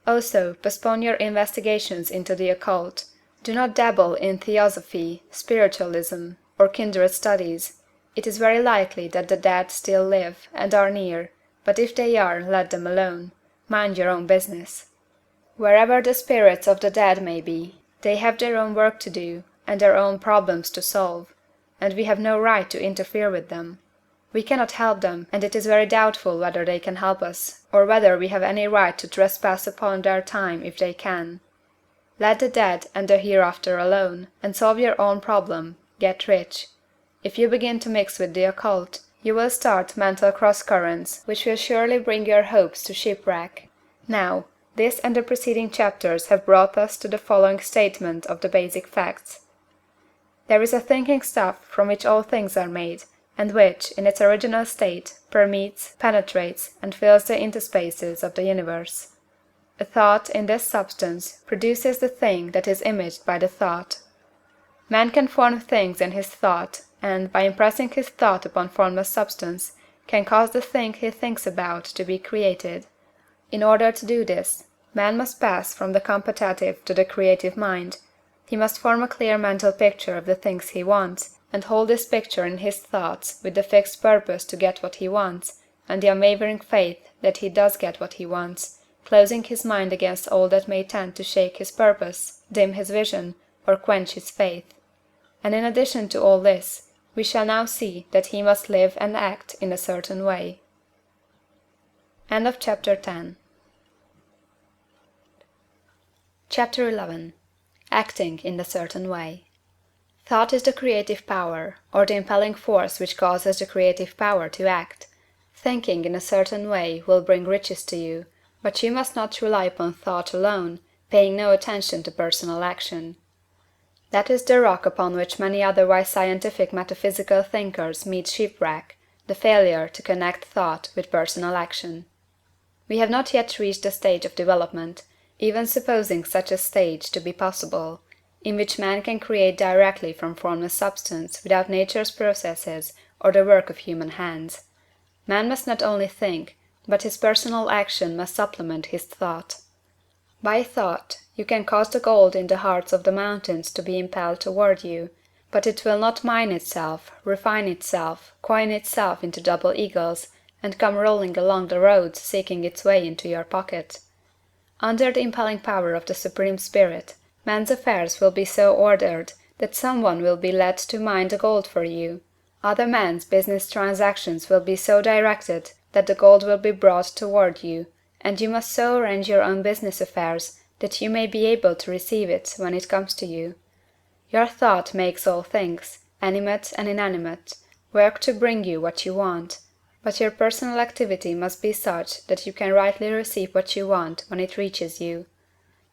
Also, postpone your investigations into the occult. Do not dabble in theosophy, spiritualism, or kindred studies. It is very likely that the dead still live, and are near, but if they are, let them alone. Mind your own business. Wherever the spirits of the dead may be, they have their own work to do, and their own problems to solve, and we have no right to interfere with them. We cannot help them, and it is very doubtful whether they can help us, or whether we have any right to trespass upon their time if they can. Let the dead and the hereafter alone, and solve your own problem, get rich. If you begin to mix with the occult, you will start mental cross-currents which will surely bring your hopes to shipwreck. Now, this and the preceding chapters have brought us to the following statement of the basic facts. There is a thinking stuff from which all things are made, and which, in its original state, permeates, penetrates, and fills the interspaces of the universe. A thought in this substance produces the thing that is imaged by the thought. Man can form things in his thought, and, by impressing his thought upon formless substance, can cause the thing he thinks about to be created. In order to do this, man must pass from the competitive to the creative mind. He must form a clear mental picture of the things he wants, and hold this picture in his thoughts with the fixed purpose to get what he wants, and the unwavering faith that he does get what he wants, closing his mind against all that may tend to shake his purpose, dim his vision, or quench his faith. And in addition to all this, we shall now see that he must live and act in a certain way. End of Chapter 10. Chapter 11. Acting in a certain way. Thought is the creative power, or the impelling force which causes the creative power to act. Thinking in a certain way will bring riches to you, but you must not rely upon thought alone, paying no attention to personal action. That is the rock upon which many otherwise scientific metaphysical thinkers meet shipwreck, the failure to connect thought with personal action. We have not yet reached the stage of development, even supposing such a stage to be possible, in which man can create directly from formless substance without nature's processes or the work of human hands. Man must not only think, but his personal action must supplement his thought. By thought, you can cause the gold in the hearts of the mountains to be impelled toward you, but it will not mine itself, refine itself, coin itself into double eagles, and come rolling along the roads seeking its way into your pocket. Under the impelling power of the Supreme Spirit, man's affairs will be so ordered that some one will be led to mine the gold for you. Other men's business transactions will be so directed that the gold will be brought toward you, and you must so arrange your own business affairs that you may be able to receive it when it comes to you. Your thought makes all things, animate and inanimate, work to bring you what you want, but your personal activity must be such that you can rightly receive what you want when it reaches you.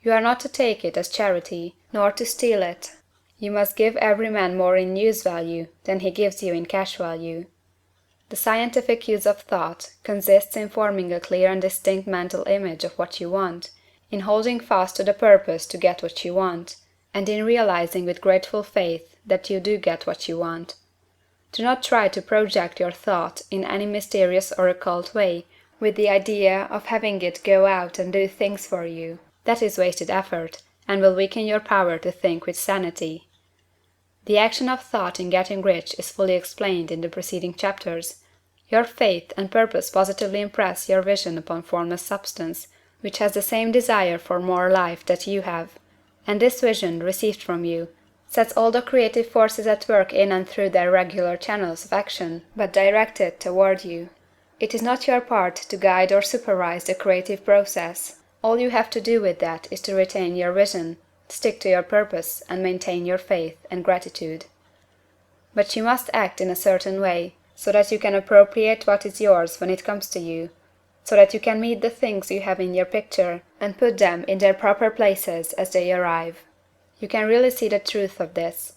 You are not to take it as charity, nor to steal it. You must give every man more in use value than he gives you in cash value. The scientific use of thought consists in forming a clear and distinct mental image of what you want, in holding fast to the purpose to get what you want, and in realizing with grateful faith that you do get what you want. Do not try to project your thought in any mysterious or occult way, with the idea of having it go out and do things for you. That is wasted effort, and will weaken your power to think with sanity. The action of thought in getting rich is fully explained in the preceding chapters. Your faith and purpose positively impress your vision upon formless substance, which has the same desire for more life that you have, and this vision, received from you, sets all the creative forces at work in and through their regular channels of action, but directed toward you. It is not your part to guide or supervise the creative process. All you have to do with that is to retain your vision, stick to your purpose, and maintain your faith and gratitude. But you must act in a certain way, so that you can appropriate what is yours when it comes to you, so that you can meet the things you have in your picture, and put them in their proper places as they arrive. You can really see the truth of this.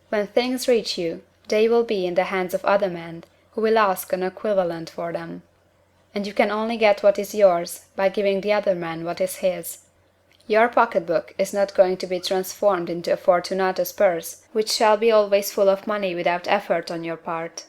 When things reach you, they will be in the hands of other men, who will ask an equivalent for them. And you can only get what is yours by giving the other man what is his. Your pocketbook is not going to be transformed into a Fortunatus purse, which shall be always full of money without effort on your part.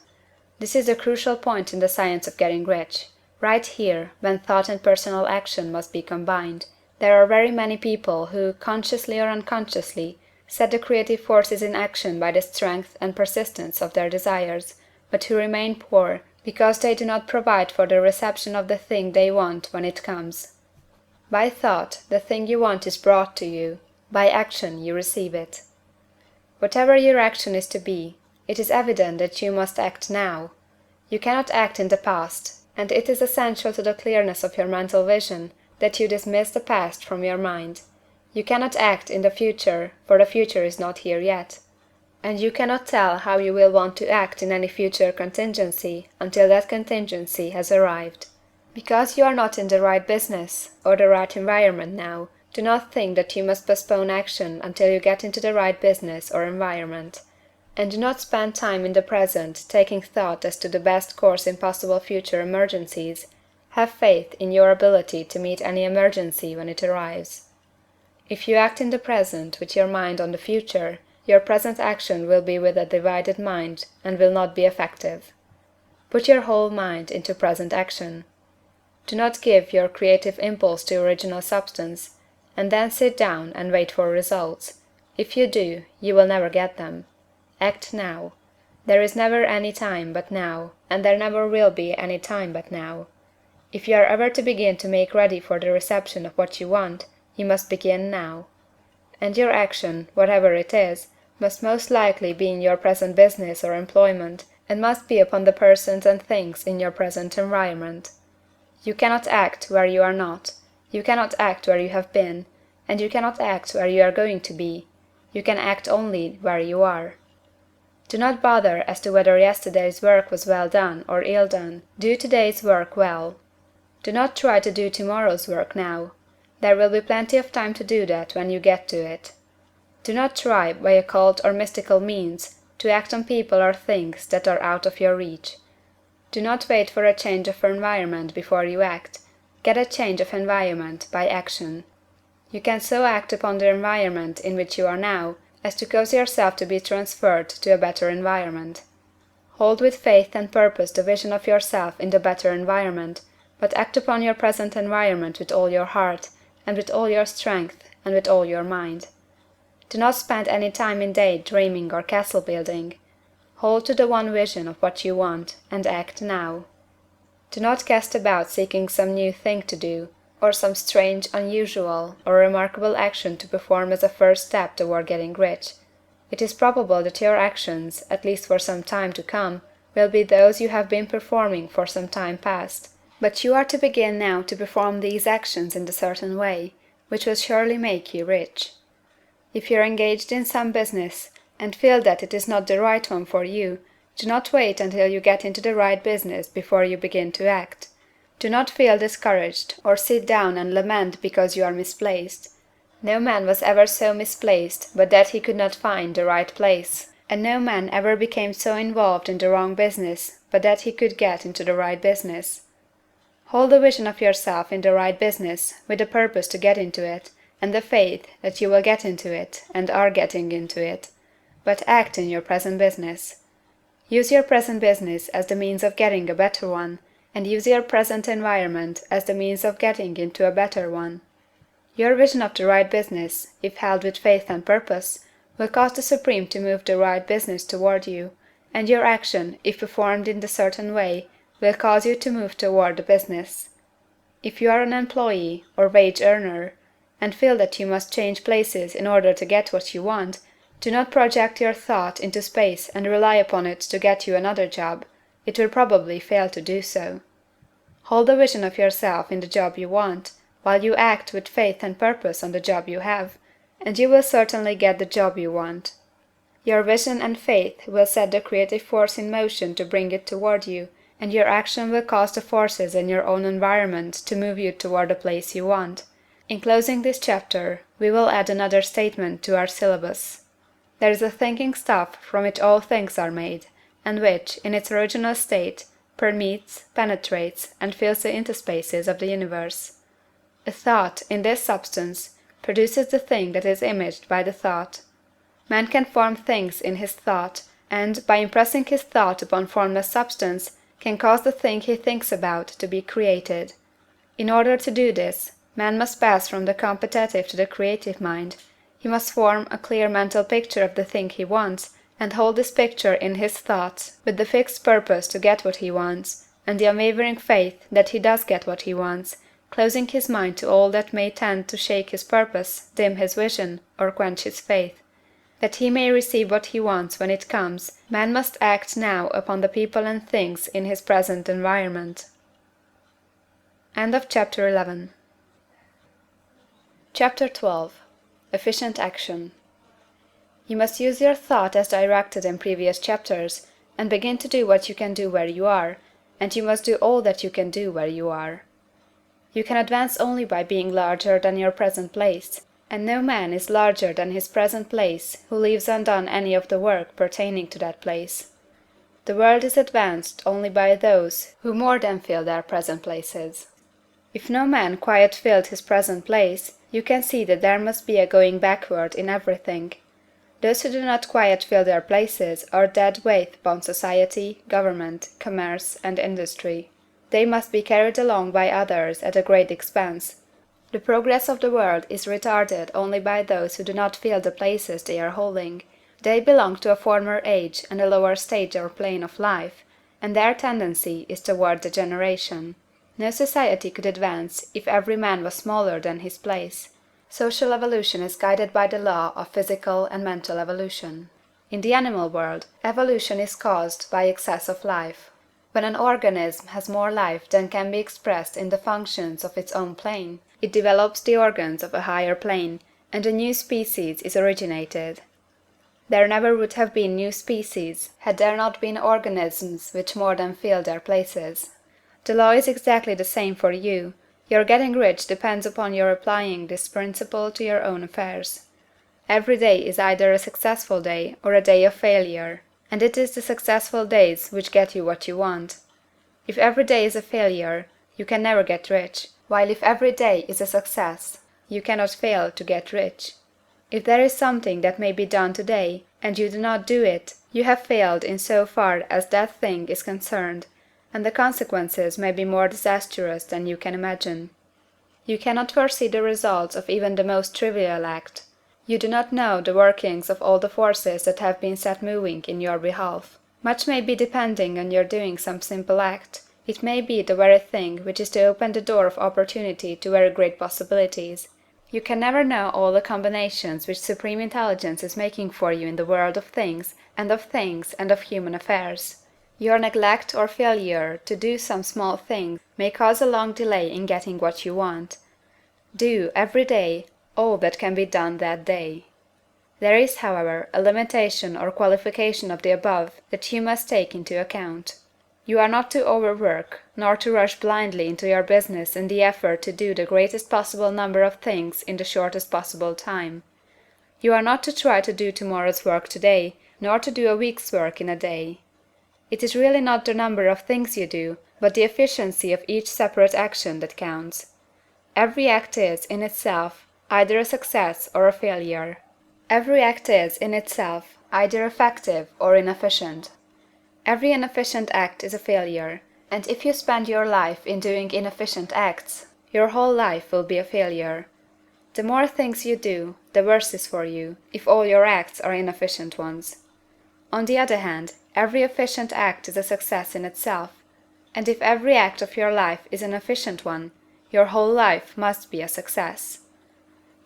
This is a crucial point in the science of getting rich. Right here, when thought and personal action must be combined, there are very many people who, consciously or unconsciously, set the creative forces in action by the strength and persistence of their desires, but who remain poor because they do not provide for the reception of the thing they want when it comes. By thought, the thing you want is brought to you. By action, you receive it. Whatever your action is to be, it is evident that you must act now. You cannot act in the past, and it is essential to the clearness of your mental vision that you dismiss the past from your mind. You cannot act in the future, for the future is not here yet. And you cannot tell how you will want to act in any future contingency until that contingency has arrived. Because you are not in the right business or the right environment now, do not think that you must postpone action until you get into the right business or environment. And do not spend time in the present taking thought as to the best course in possible future emergencies. Have faith in your ability to meet any emergency when it arrives. If you act in the present with your mind on the future, your present action will be with a divided mind and will not be effective. Put your whole mind into present action. Do not give your creative impulse to original substance, and then sit down and wait for results. If you do, you will never get them. Act now. There is never any time but now, and there never will be any time but now. If you are ever to begin to make ready for the reception of what you want, you must begin now. And your action, whatever it is, must most likely be in your present business or employment, and must be upon the persons and things in your present environment. You cannot act where you are not, you cannot act where you have been, and you cannot act where you are going to be. You can act only where you are. Do not bother as to whether yesterday's work was well done or ill done. Do today's work well. Do not try to do tomorrow's work now. There will be plenty of time to do that when you get to it. Do not try, by occult or mystical means, to act on people or things that are out of your reach. Do not wait for a change of environment before you act. Get a change of environment by action. You can so act upon the environment in which you are now as to cause yourself to be transferred to a better environment. Hold with faith and purpose the vision of yourself in the better environment, but act upon your present environment with all your heart, and with all your strength, and with all your mind. Do not spend any time in day dreaming or castle building. Hold to the one vision of what you want, and act now. Do not cast about seeking some new thing to do, or some strange, unusual, or remarkable action to perform as a first step toward getting rich. It is probable that your actions, at least for some time to come, will be those you have been performing for some time past. But you are to begin now to perform these actions in a certain way, which will surely make you rich. If you are engaged in some business, and feel that it is not the right one for you, do not wait until you get into the right business before you begin to act. Do not feel discouraged, or sit down and lament because you are misplaced. No man was ever so misplaced but that he could not find the right place, and no man ever became so involved in the wrong business but that he could get into the right business. Hold the vision of yourself in the right business, with the purpose to get into it, and the faith that you will get into it, and are getting into it. But act in your present business. Use your present business as the means of getting a better one, and use your present environment as the means of getting into a better one. Your vision of the right business, if held with faith and purpose, will cause the Supreme to move the right business toward you, and your action, if performed in the certain way, will cause you to move toward the business. If you are an employee, or wage earner, and feel that you must change places in order to get what you want, do not project your thought into space and rely upon it to get you another job. It will probably fail to do so. Hold the vision of yourself in the job you want, while you act with faith and purpose on the job you have, and you will certainly get the job you want. Your vision and faith will set the creative force in motion to bring it toward you, and your action will cause the forces in your own environment to move you toward the place you want. In closing this chapter, we will add another statement to our syllabus. There is a thinking stuff from which all things are made, and which, in its original state, permeates, penetrates, and fills the interspaces of the universe. A thought, in this substance, produces the thing that is imaged by the thought. Man can form things in his thought, and, by impressing his thought upon formless substance, can cause the thing he thinks about to be created. In order to do this, man must pass from the competitive to the creative mind. He must form a clear mental picture of the thing he wants, and hold this picture in his thoughts, with the fixed purpose to get what he wants, and the unwavering faith that he does get what he wants, closing his mind to all that may tend to shake his purpose, dim his vision, or quench his faith. That he may receive what he wants when it comes, man must act now upon the people and things in his present environment. End of Chapter 11. Chapter 12. Efficient Action. You must use your thought as directed in previous chapters, and begin to do what you can do where you are, and you must do all that you can do where you are. You can advance only by being larger than your present place, and no man is larger than his present place who leaves undone any of the work pertaining to that place. The world is advanced only by those who more than fill their present places. If no man quite filled his present place, you can see that there must be a going backward in everything. Those who do not quite fill their places are dead weight upon society, government, commerce, and industry. They must be carried along by others at a great expense. The progress of the world is retarded only by those who do not fill the places they are holding. They belong to a former age and a lower stage or plane of life, and their tendency is toward degeneration. No society could advance if every man was smaller than his place. Social evolution is guided by the law of physical and mental evolution. In the animal world, evolution is caused by excess of life. When an organism has more life than can be expressed in the functions of its own plane, it develops the organs of a higher plane, and a new species is originated. There never would have been new species had there not been organisms which more than filled their places. The law is exactly the same for you. Your getting rich depends upon your applying this principle to your own affairs. Every day is either a successful day or a day of failure, and it is the successful days which get you what you want. If every day is a failure, you can never get rich, while if every day is a success, you cannot fail to get rich. If there is something that may be done today, and you do not do it, you have failed in so far as that thing is concerned, and the consequences may be more disastrous than you can imagine. You cannot foresee the results of even the most trivial act. You do not know the workings of all the forces that have been set moving in your behalf. Much may be depending on your doing some simple act. It may be the very thing which is to open the door of opportunity to very great possibilities. You can never know all the combinations which Supreme Intelligence is making for you in the world of things and of human affairs. Your neglect or failure to do some small thing may cause a long delay in getting what you want. Do, every day, all that can be done that day. There is, however, a limitation or qualification of the above that you must take into account. You are not to overwork, nor to rush blindly into your business in the effort to do the greatest possible number of things in the shortest possible time. You are not to try to do tomorrow's work today, nor to do a week's work in a day. It is really not the number of things you do, but the efficiency of each separate action that counts. Every act is, in itself, either a success or a failure. Every act is, in itself, either effective or inefficient. Every inefficient act is a failure, and if you spend your life in doing inefficient acts, your whole life will be a failure. The more things you do, the worse is for you, if all your acts are inefficient ones. On the other hand, every efficient act is a success in itself, and if every act of your life is an efficient one, your whole life must be a success.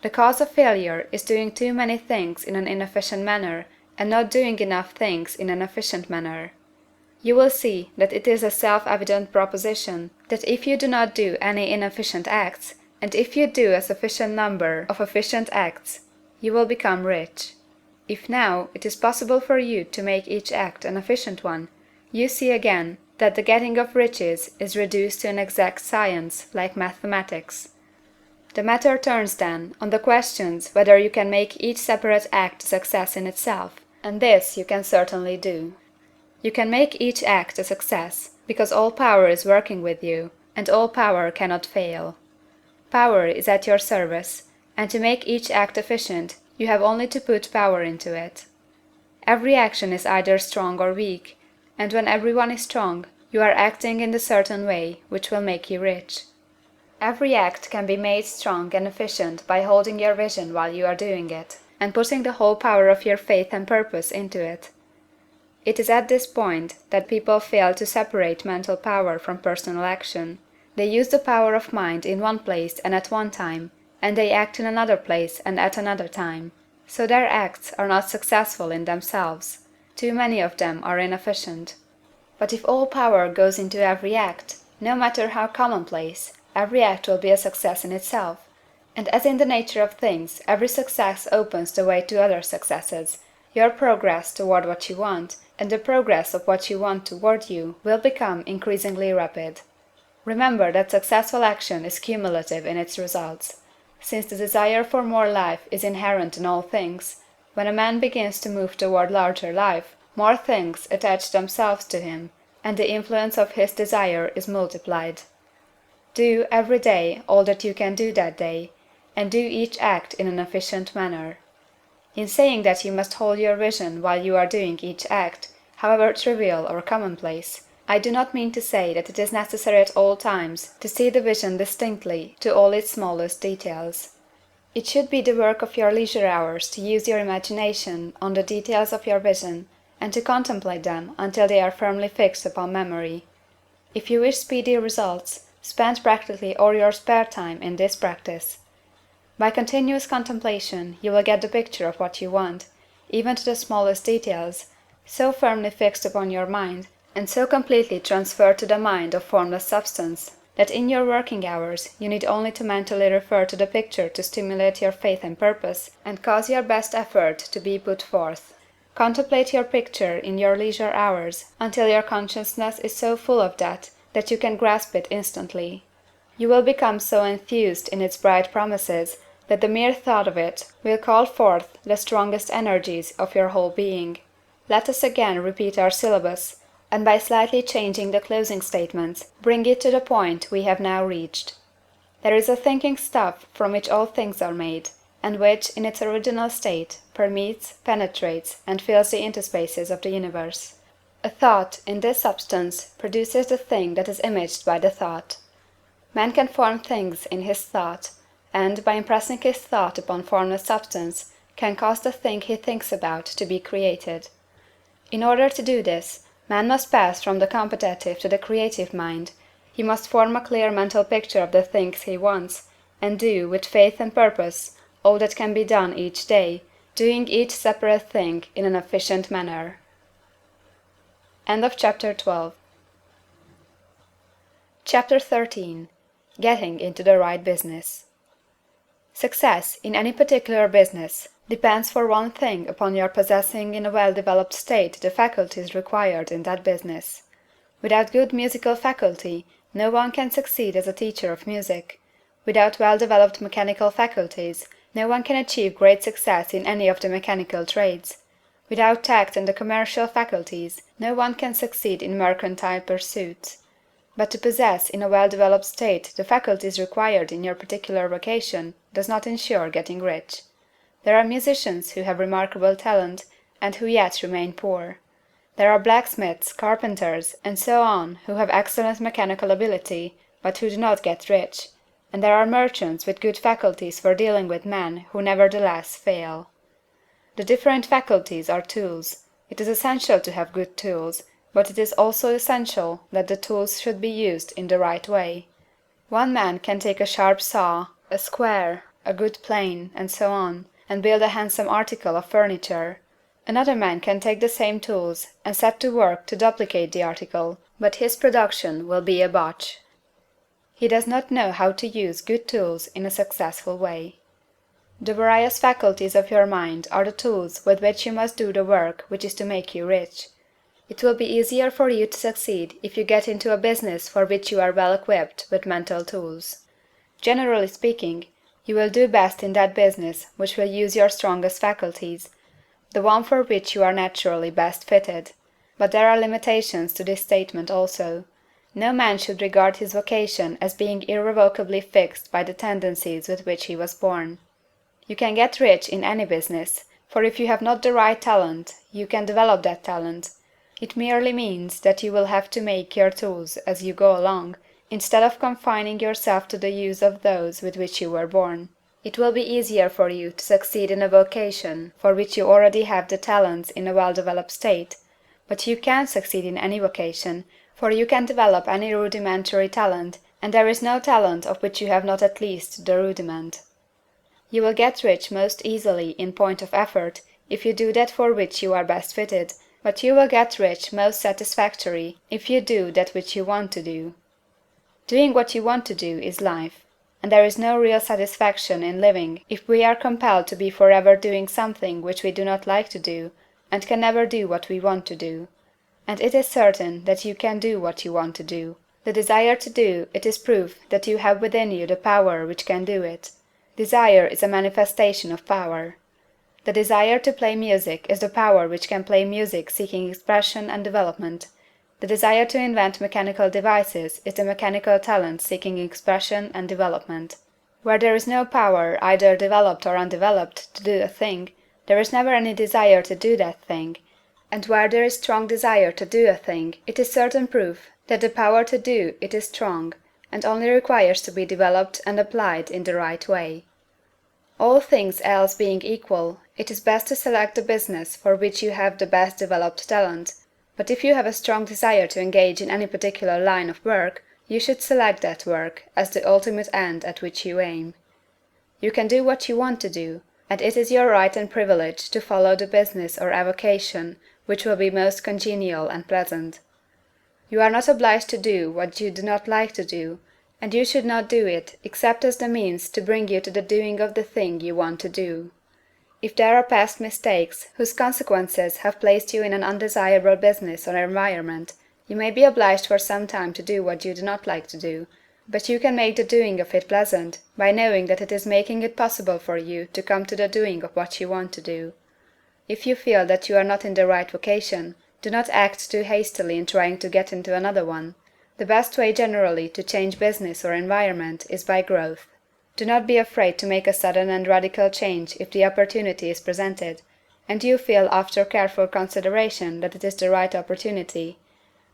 The cause of failure is doing too many things in an inefficient manner and not doing enough things in an efficient manner. You will see that it is a self-evident proposition that if you do not do any inefficient acts, and if you do a sufficient number of efficient acts, you will become rich. If now it is possible for you to make each act an efficient one, you see again that the getting of riches is reduced to an exact science, like mathematics. The matter turns then on the questions whether you can make each separate act a success in itself, and this you can certainly do. You can make each act a success, because all power is working with you, and all power cannot fail. Power is at your service, and to make each act efficient, you have only to put power into it. Every action is either strong or weak, and when everyone is strong, you are acting in the certain way which will make you rich. Every act can be made strong and efficient by holding your vision while you are doing it, and putting the whole power of your faith and purpose into it. It is at this point that people fail to separate mental power from personal action. They use the power of mind in one place and at one time, and they act in another place and at another time. So their acts are not successful in themselves. Too many of them are inefficient. But if all power goes into every act, no matter how commonplace, every act will be a success in itself. And as in the nature of things, every success opens the way to other successes, your progress toward what you want, and the progress of what you want toward you, will become increasingly rapid. Remember that successful action is cumulative in its results. Since the desire for more life is inherent in all things, when a man begins to move toward larger life, more things attach themselves to him, and the influence of his desire is multiplied. Do, every day, all that you can do that day, and do each act in an efficient manner. In saying that you must hold your vision while you are doing each act, however trivial or commonplace, I do not mean to say that it is necessary at all times to see the vision distinctly to all its smallest details. It should be the work of your leisure hours to use your imagination on the details of your vision, and to contemplate them until they are firmly fixed upon memory. If you wish speedy results, spend practically all your spare time in this practice. By continuous contemplation you will get the picture of what you want, even to the smallest details, so firmly fixed upon your mind, and so completely transferred to the mind of formless substance, that in your working hours you need only to mentally refer to the picture to stimulate your faith and purpose, and cause your best effort to be put forth. Contemplate your picture in your leisure hours until your consciousness is so full of that you can grasp it instantly. You will become so enthused in its bright promises that the mere thought of it will call forth the strongest energies of your whole being. Let us again repeat our syllabus, and by slightly changing the closing statements, bring it to the point we have now reached. There is a thinking stuff from which all things are made, and which, in its original state, permeates, penetrates, and fills the interspaces of the universe. A thought, in this substance, produces the thing that is imaged by the thought. Man can form things in his thought, and, by impressing his thought upon formless substance, can cause the thing he thinks about to be created. In order to do this, man must pass from the competitive to the creative mind. He must form a clear mental picture of the things he wants, and do, with faith and purpose, all that can be done each day, doing each separate thing in an efficient manner. End of Chapter 12. Chapter 13. Getting into the right business. Success in any particular business depends for one thing upon your possessing in a well-developed state the faculties required in that business. Without good musical faculty, no one can succeed as a teacher of music. Without well-developed mechanical faculties, no one can achieve great success in any of the mechanical trades. Without tact and the commercial faculties, no one can succeed in mercantile pursuits. But to possess in a well-developed state the faculties required in your particular vocation does not insure getting rich. There are musicians who have remarkable talent, and who yet remain poor. There are blacksmiths, carpenters, and so on who have excellent mechanical ability, but who do not get rich, and there are merchants with good faculties for dealing with men who nevertheless fail. The different faculties are tools. It is essential to have good tools, but it is also essential that the tools should be used in the right way. One man can take a sharp saw, a square, a good plane, and so on, and build a handsome article of furniture. Another man can take the same tools and set to work to duplicate the article, but his production will be a botch. He does not know how to use good tools in a successful way. The various faculties of your mind are the tools with which you must do the work which is to make you rich. It will be easier for you to succeed if you get into a business for which you are well equipped with mental tools. Generally speaking, you will do best in that business which will use your strongest faculties, the one for which you are naturally best fitted. But there are limitations to this statement also. No man should regard his vocation as being irrevocably fixed by the tendencies with which he was born. You can get rich in any business, for if you have not the right talent, you can develop that talent. It merely means that you will have to make your tools as you go along, instead of confining yourself to the use of those with which you were born. It will be easier for you to succeed in a vocation for which you already have the talents in a well-developed state, but you can succeed in any vocation, for you can develop any rudimentary talent, and there is no talent of which you have not at least the rudiment. You will get rich most easily in point of effort if you do that for which you are best fitted, but you will get rich most satisfactory if you do that which you want to do. Doing what you want to do is life, and there is no real satisfaction in living if we are compelled to be forever doing something which we do not like to do, and can never do what we want to do. And it is certain that you can do what you want to do. The desire to do it is proof that you have within you the power which can do it. Desire is a manifestation of power. The desire to play music is the power which can play music seeking expression and development. The desire to invent mechanical devices is the mechanical talent seeking expression and development. Where there is no power, either developed or undeveloped, to do a thing, there is never any desire to do that thing, and where there is strong desire to do a thing, it is certain proof that the power to do it is strong, and only requires to be developed and applied in the right way. All things else being equal, it is best to select the business for which you have the best developed talent, but if you have a strong desire to engage in any particular line of work, you should select that work as the ultimate end at which you aim. You can do what you want to do, and it is your right and privilege to follow the business or avocation which will be most congenial and pleasant. You are not obliged to do what you do not like to do, and you should not do it except as the means to bring you to the doing of the thing you want to do. If there are past mistakes whose consequences have placed you in an undesirable business or environment, you may be obliged for some time to do what you do not like to do, but you can make the doing of it pleasant by knowing that it is making it possible for you to come to the doing of what you want to do. If you feel that you are not in the right vocation, do not act too hastily in trying to get into another one. The best way generally to change business or environment is by growth. Do not be afraid to make a sudden and radical change if the opportunity is presented, and you feel after careful consideration that it is the right opportunity.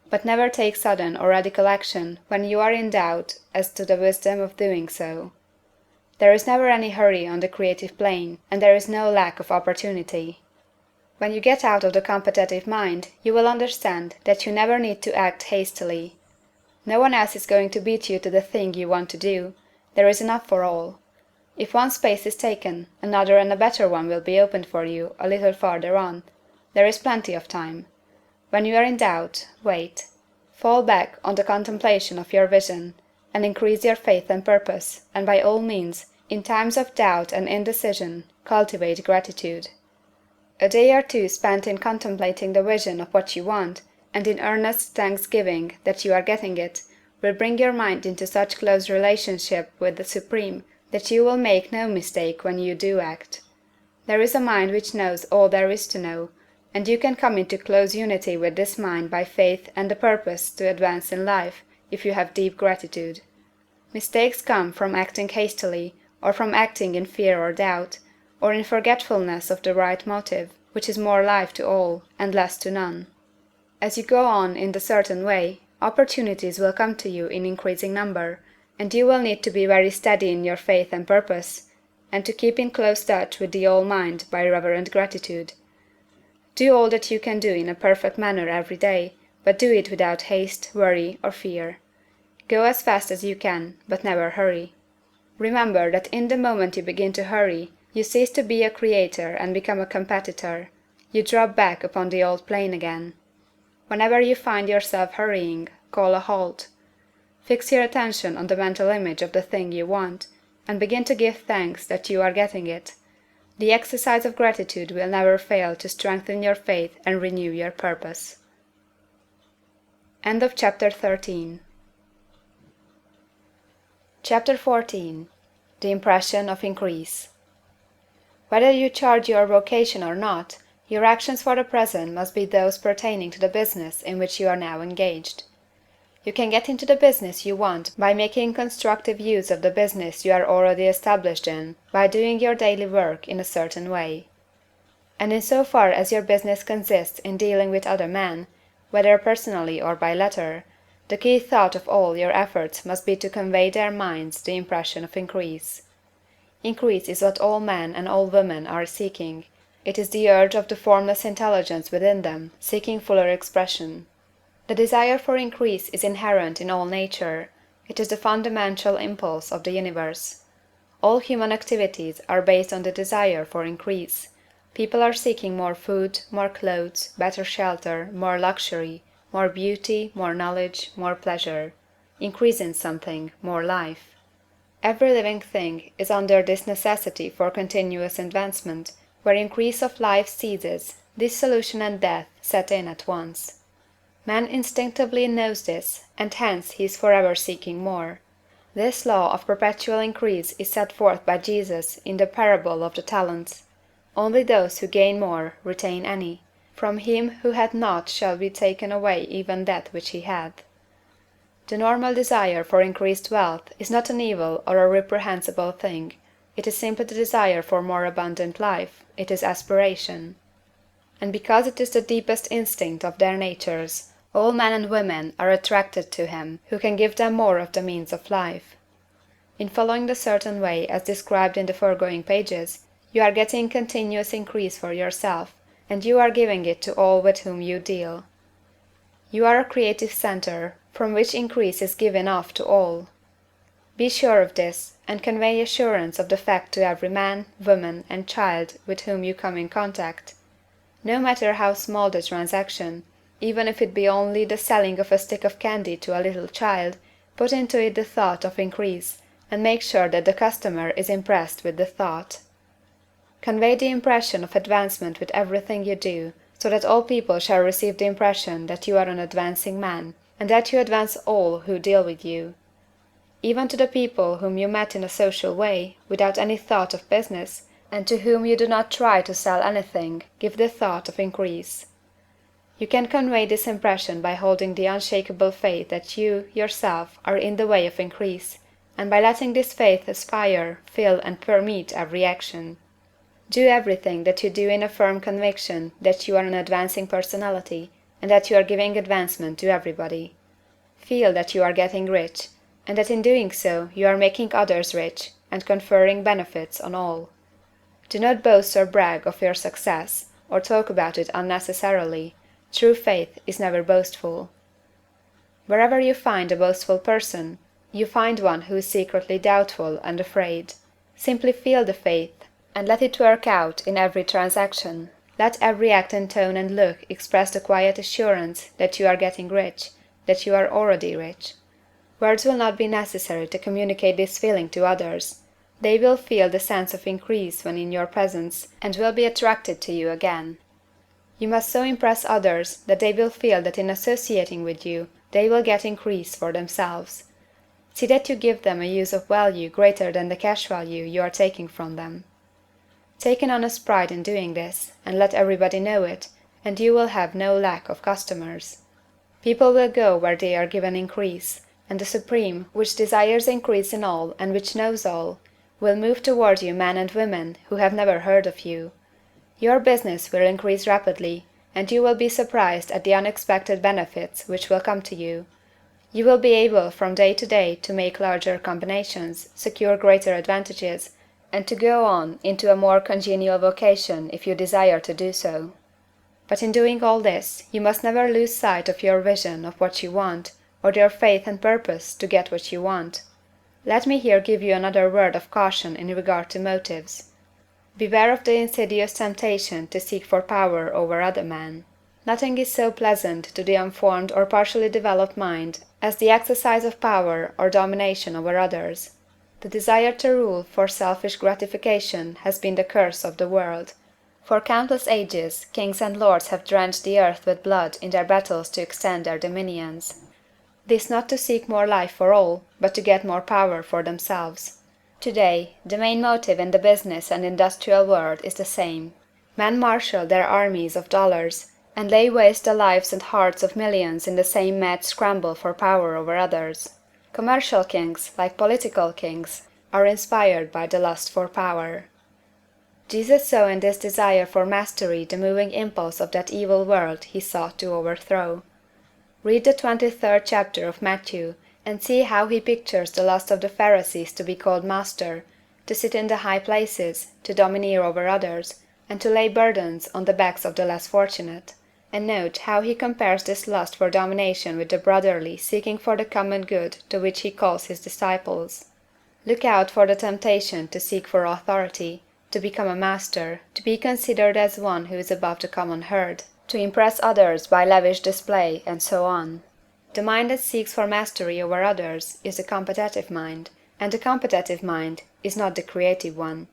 But never take sudden or radical action when you are in doubt as to the wisdom of doing so. There is never any hurry on the creative plane, and there is no lack of opportunity. When you get out of the competitive mind, you will understand that you never need to act hastily. No one else is going to beat you to the thing you want to do. There is enough for all. If one space is taken, another and a better one will be opened for you a little farther on. There is plenty of time. When you are in doubt, wait. Fall back on the contemplation of your vision, and increase your faith and purpose, and by all means, in times of doubt and indecision, cultivate gratitude. A day or two spent in contemplating the vision of what you want, and in earnest thanksgiving that you are getting it, will bring your mind into such close relationship with the Supreme that you will make no mistake when you do act. There is a mind which knows all there is to know, and you can come into close unity with this mind by faith and the purpose to advance in life, if you have deep gratitude. Mistakes come from acting hastily, or from acting in fear or doubt, or in forgetfulness of the right motive, which is more life to all, and less to none. As you go on in the certain way, opportunities will come to you in increasing number, and you will need to be very steady in your faith and purpose, and to keep in close touch with the all-mind by reverent gratitude. Do all that you can do in a perfect manner every day, but do it without haste, worry, or fear. Go as fast as you can, but never hurry. Remember that in the moment you begin to hurry, you cease to be a creator and become a competitor. You drop back upon the old plane again. Whenever you find yourself hurrying, call a halt. Fix your attention on the mental image of the thing you want, and begin to give thanks that you are getting it. The exercise of gratitude will never fail to strengthen your faith and renew your purpose. End of Chapter 13. Chapter 14. The Impression of Increase. Whether you charge your vocation or not, your actions for the present must be those pertaining to the business in which you are now engaged. You can get into the business you want by making constructive use of the business you are already established in, by doing your daily work in a certain way. And in so far as your business consists in dealing with other men, whether personally or by letter, the key thought of all your efforts must be to convey their minds the impression of increase. Increase is what all men and all women are seeking. It is the urge of the formless intelligence within them, seeking fuller expression. The desire for increase is inherent in all nature. It is the fundamental impulse of the universe. All human activities are based on the desire for increase. People are seeking more food, more clothes, better shelter, more luxury, more beauty, more knowledge, more pleasure. Increase in something, more life. Every living thing is under this necessity for continuous advancement. Where increase of life ceases, dissolution and death set in at once. Man instinctively knows this, and hence he is forever seeking more. This law of perpetual increase is set forth by Jesus in the parable of the talents. Only those who gain more retain any. From him who hath not shall be taken away even that which he hath. The normal desire for increased wealth is not an evil or a reprehensible thing. It is simply the desire for more abundant life. It is aspiration. And because it is the deepest instinct of their natures, all men and women are attracted to him who can give them more of the means of life. In following the certain way as described in the foregoing pages, you are getting continuous increase for yourself, and you are giving it to all with whom you deal. You are a creative center, from which increase is given off to all. Be sure of this, and convey assurance of the fact to every man, woman, and child with whom you come in contact. No matter how small the transaction, even if it be only the selling of a stick of candy to a little child, put into it the thought of increase, and make sure that the customer is impressed with the thought. Convey the impression of advancement with everything you do, so that all people shall receive the impression that you are an advancing man, and that you advance all who deal with you. Even to the people whom you met in a social way, without any thought of business, and to whom you do not try to sell anything, give the thought of increase. You can convey this impression by holding the unshakable faith that you, yourself, are in the way of increase, and by letting this faith aspire, fill, and permeate every action. Do everything that you do in a firm conviction that you are an advancing personality, and that you are giving advancement to everybody. Feel that you are getting rich, and that in doing so you are making others rich, and conferring benefits on all. Do not boast or brag of your success, or talk about it unnecessarily. True faith is never boastful. Wherever you find a boastful person, you find one who is secretly doubtful and afraid. Simply feel the faith, and let it work out in every transaction. Let every act and tone and look express the quiet assurance that you are getting rich, that you are already rich. Words will not be necessary to communicate this feeling to others. They will feel the sense of increase when in your presence, and will be attracted to you again. You must so impress others that they will feel that in associating with you they will get increase for themselves. See that you give them a use of value greater than the cash value you are taking from them. Take an honest pride in doing this, and let everybody know it, and you will have no lack of customers. People will go where they are given increase, and the Supreme, which desires increase in all and which knows all, will move toward you men and women who have never heard of you. Your business will increase rapidly, and you will be surprised at the unexpected benefits which will come to you. You will be able from day to day to make larger combinations, secure greater advantages, and to go on into a more congenial vocation if you desire to do so. But in doing all this, you must never lose sight of your vision of what you want, or your faith and purpose to get what you want. Let me here give you another word of caution in regard to motives. Beware of the insidious temptation to seek for power over other men. Nothing is so pleasant to the unformed or partially developed mind as the exercise of power or domination over others. The desire to rule for selfish gratification has been the curse of the world. For countless ages, kings and lords have drenched the earth with blood in their battles to extend their dominions. This not to seek more life for all, but to get more power for themselves. Today, the main motive in the business and industrial world is the same. Men marshal their armies of dollars, and lay waste the lives and hearts of millions in the same mad scramble for power over others. Commercial kings, like political kings, are inspired by the lust for power. Jesus saw in this desire for mastery the moving impulse of that evil world he sought to overthrow. Read the 23rd chapter of Matthew, and see how he pictures the lust of the Pharisees to be called master, to sit in the high places, to domineer over others, and to lay burdens on the backs of the less fortunate. And note how he compares this lust for domination with the brotherly seeking for the common good to which he calls his disciples. Look out for the temptation to seek for authority, to become a master, to be considered as one who is above the common herd, to impress others by lavish display, and so on. The mind that seeks for mastery over others is the competitive mind, and the competitive mind is not the creative one.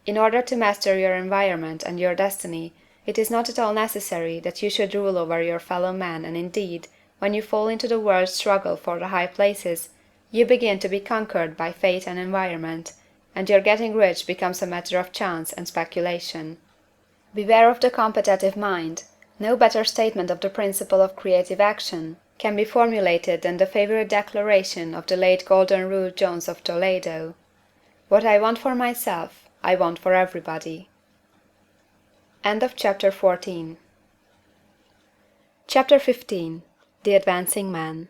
In order to master your environment and your destiny, it is not at all necessary that you should rule over your fellow men, and indeed, when you fall into the world's struggle for the high places, you begin to be conquered by fate and environment, and your getting rich becomes a matter of chance and speculation. Beware of the competitive mind. No better statement of the principle of creative action can be formulated than the favorite declaration of the late Golden Rule Jones of Toledo: "What I want for myself, I want for everybody." End of chapter 14. Chapter 15. The Advancing Man.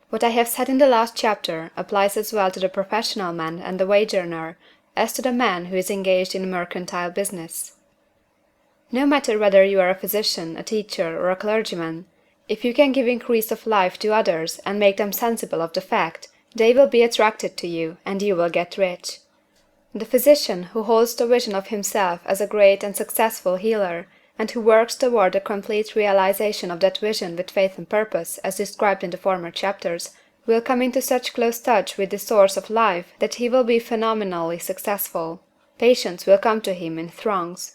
What I have said in the last chapter applies as well to the professional man and the wage earner as to the man who is engaged in mercantile business. No matter whether you are a physician, a teacher, or a clergyman, if you can give increase of life to others and make them sensible of the fact, they will be attracted to you, and you will get rich. The physician who holds the vision of himself as a great and successful healer, and who works toward the complete realization of that vision with faith and purpose, as described in the former chapters, will come into such close touch with the source of life that he will be phenomenally successful. Patients will come to him in throngs.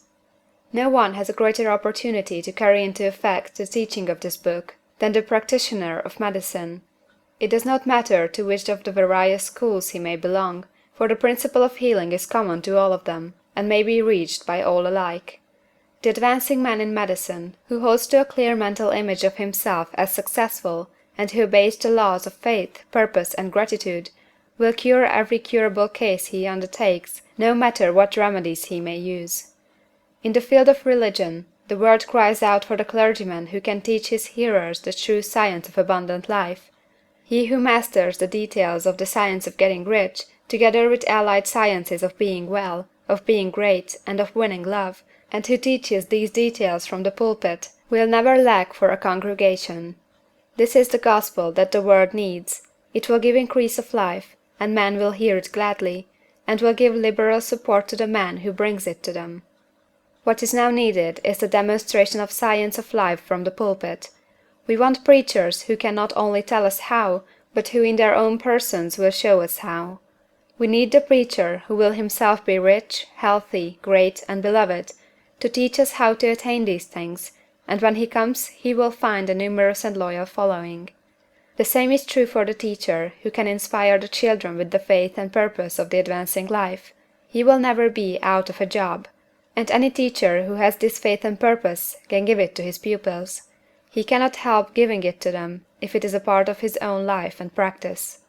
No one has a greater opportunity to carry into effect the teaching of this book than the practitioner of medicine. It does not matter to which of the various schools he may belong, for the principle of healing is common to all of them, and may be reached by all alike. The advancing man in medicine, who holds to a clear mental image of himself as successful, and who obeys the laws of faith, purpose, and gratitude, will cure every curable case he undertakes, no matter what remedies he may use. In the field of religion, the world cries out for the clergyman who can teach his hearers the true science of abundant life. He who masters the details of the science of getting rich, together with allied sciences of being well, of being great, and of winning love, and who teaches these details from the pulpit, will never lack for a congregation. This is the gospel that the world needs. It will give increase of life, and men will hear it gladly, and will give liberal support to the man who brings it to them. What is now needed is the demonstration of science of life from the pulpit. We want preachers who can not only tell us how, but who in their own persons will show us how. We need the preacher who will himself be rich, healthy, great, and beloved, to teach us how to attain these things, and when he comes he will find a numerous and loyal following. The same is true for the teacher who can inspire the children with the faith and purpose of the advancing life. He will never be out of a job. And any teacher who has this faith and purpose can give it to his pupils. He cannot help giving it to them if it is a part of his own life and practice.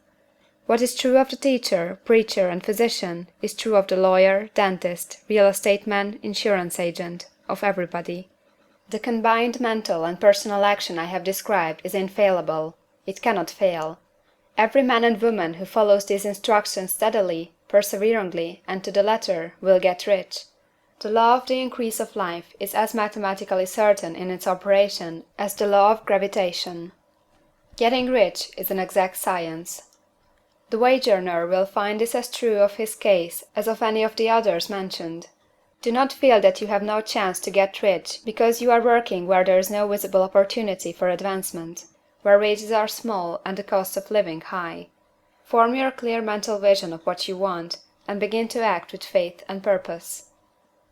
What is true of the teacher, preacher, and physician is true of the lawyer, dentist, real estate man, insurance agent, of everybody. The combined mental and personal action I have described is infallible. It cannot fail. Every man and woman who follows these instructions steadily, perseveringly, and to the letter, will get rich. The law of the increase of life is as mathematically certain in its operation as the law of gravitation. Getting rich is an exact science. The wage earner will find this as true of his case as of any of the others mentioned. Do not feel that you have no chance to get rich because you are working where there is no visible opportunity for advancement, where wages are small and the cost of living high. Form your clear mental vision of what you want, and begin to act with faith and purpose.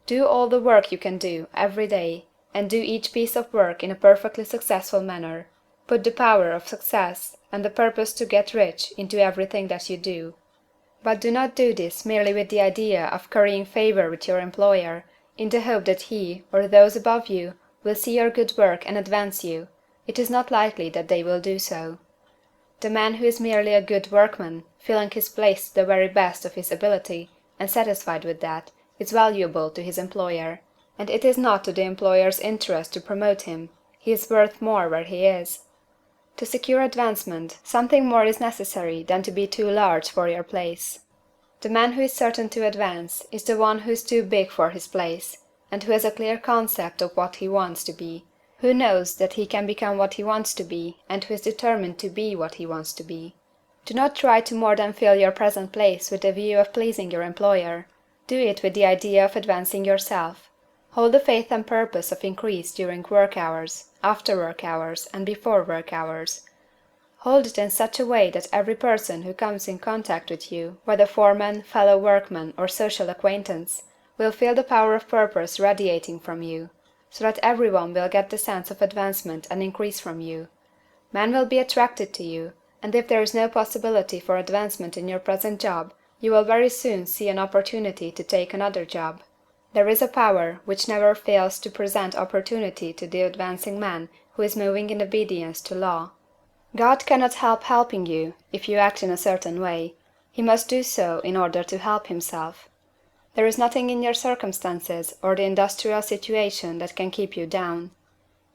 Do all the work you can do, every day, and do each piece of work in a perfectly successful manner. Put the power of success and the purpose to get rich into everything that you do. But do not do this merely with the idea of currying favor with your employer, in the hope that he, or those above you, will see your good work and advance you. It is not likely that they will do so. The man who is merely a good workman, filling his place to the very best of his ability, and satisfied with that, is valuable to his employer, and it is not to the employer's interest to promote him. He is worth more where he is. To secure advancement, something more is necessary than to be too large for your place. The man who is certain to advance is the one who is too big for his place, and who has a clear concept of what he wants to be, who knows that he can become what he wants to be, and who is determined to be what he wants to be. Do not try to more than fill your present place with the view of pleasing your employer. Do it with the idea of advancing yourself. Hold the faith and purpose of increase during work hours, after work hours, and before work hours. Hold it in such a way that every person who comes in contact with you, whether foreman, fellow workman, or social acquaintance, will feel the power of purpose radiating from you, so that everyone will get the sense of advancement and increase from you. Men will be attracted to you, and if there is no possibility for advancement in your present job, you will very soon see an opportunity to take another job. There is a power which never fails to present opportunity to the advancing man who is moving in obedience to law. God cannot help helping you if you act in a certain way. He must do so in order to help himself. There is nothing in your circumstances or the industrial situation that can keep you down.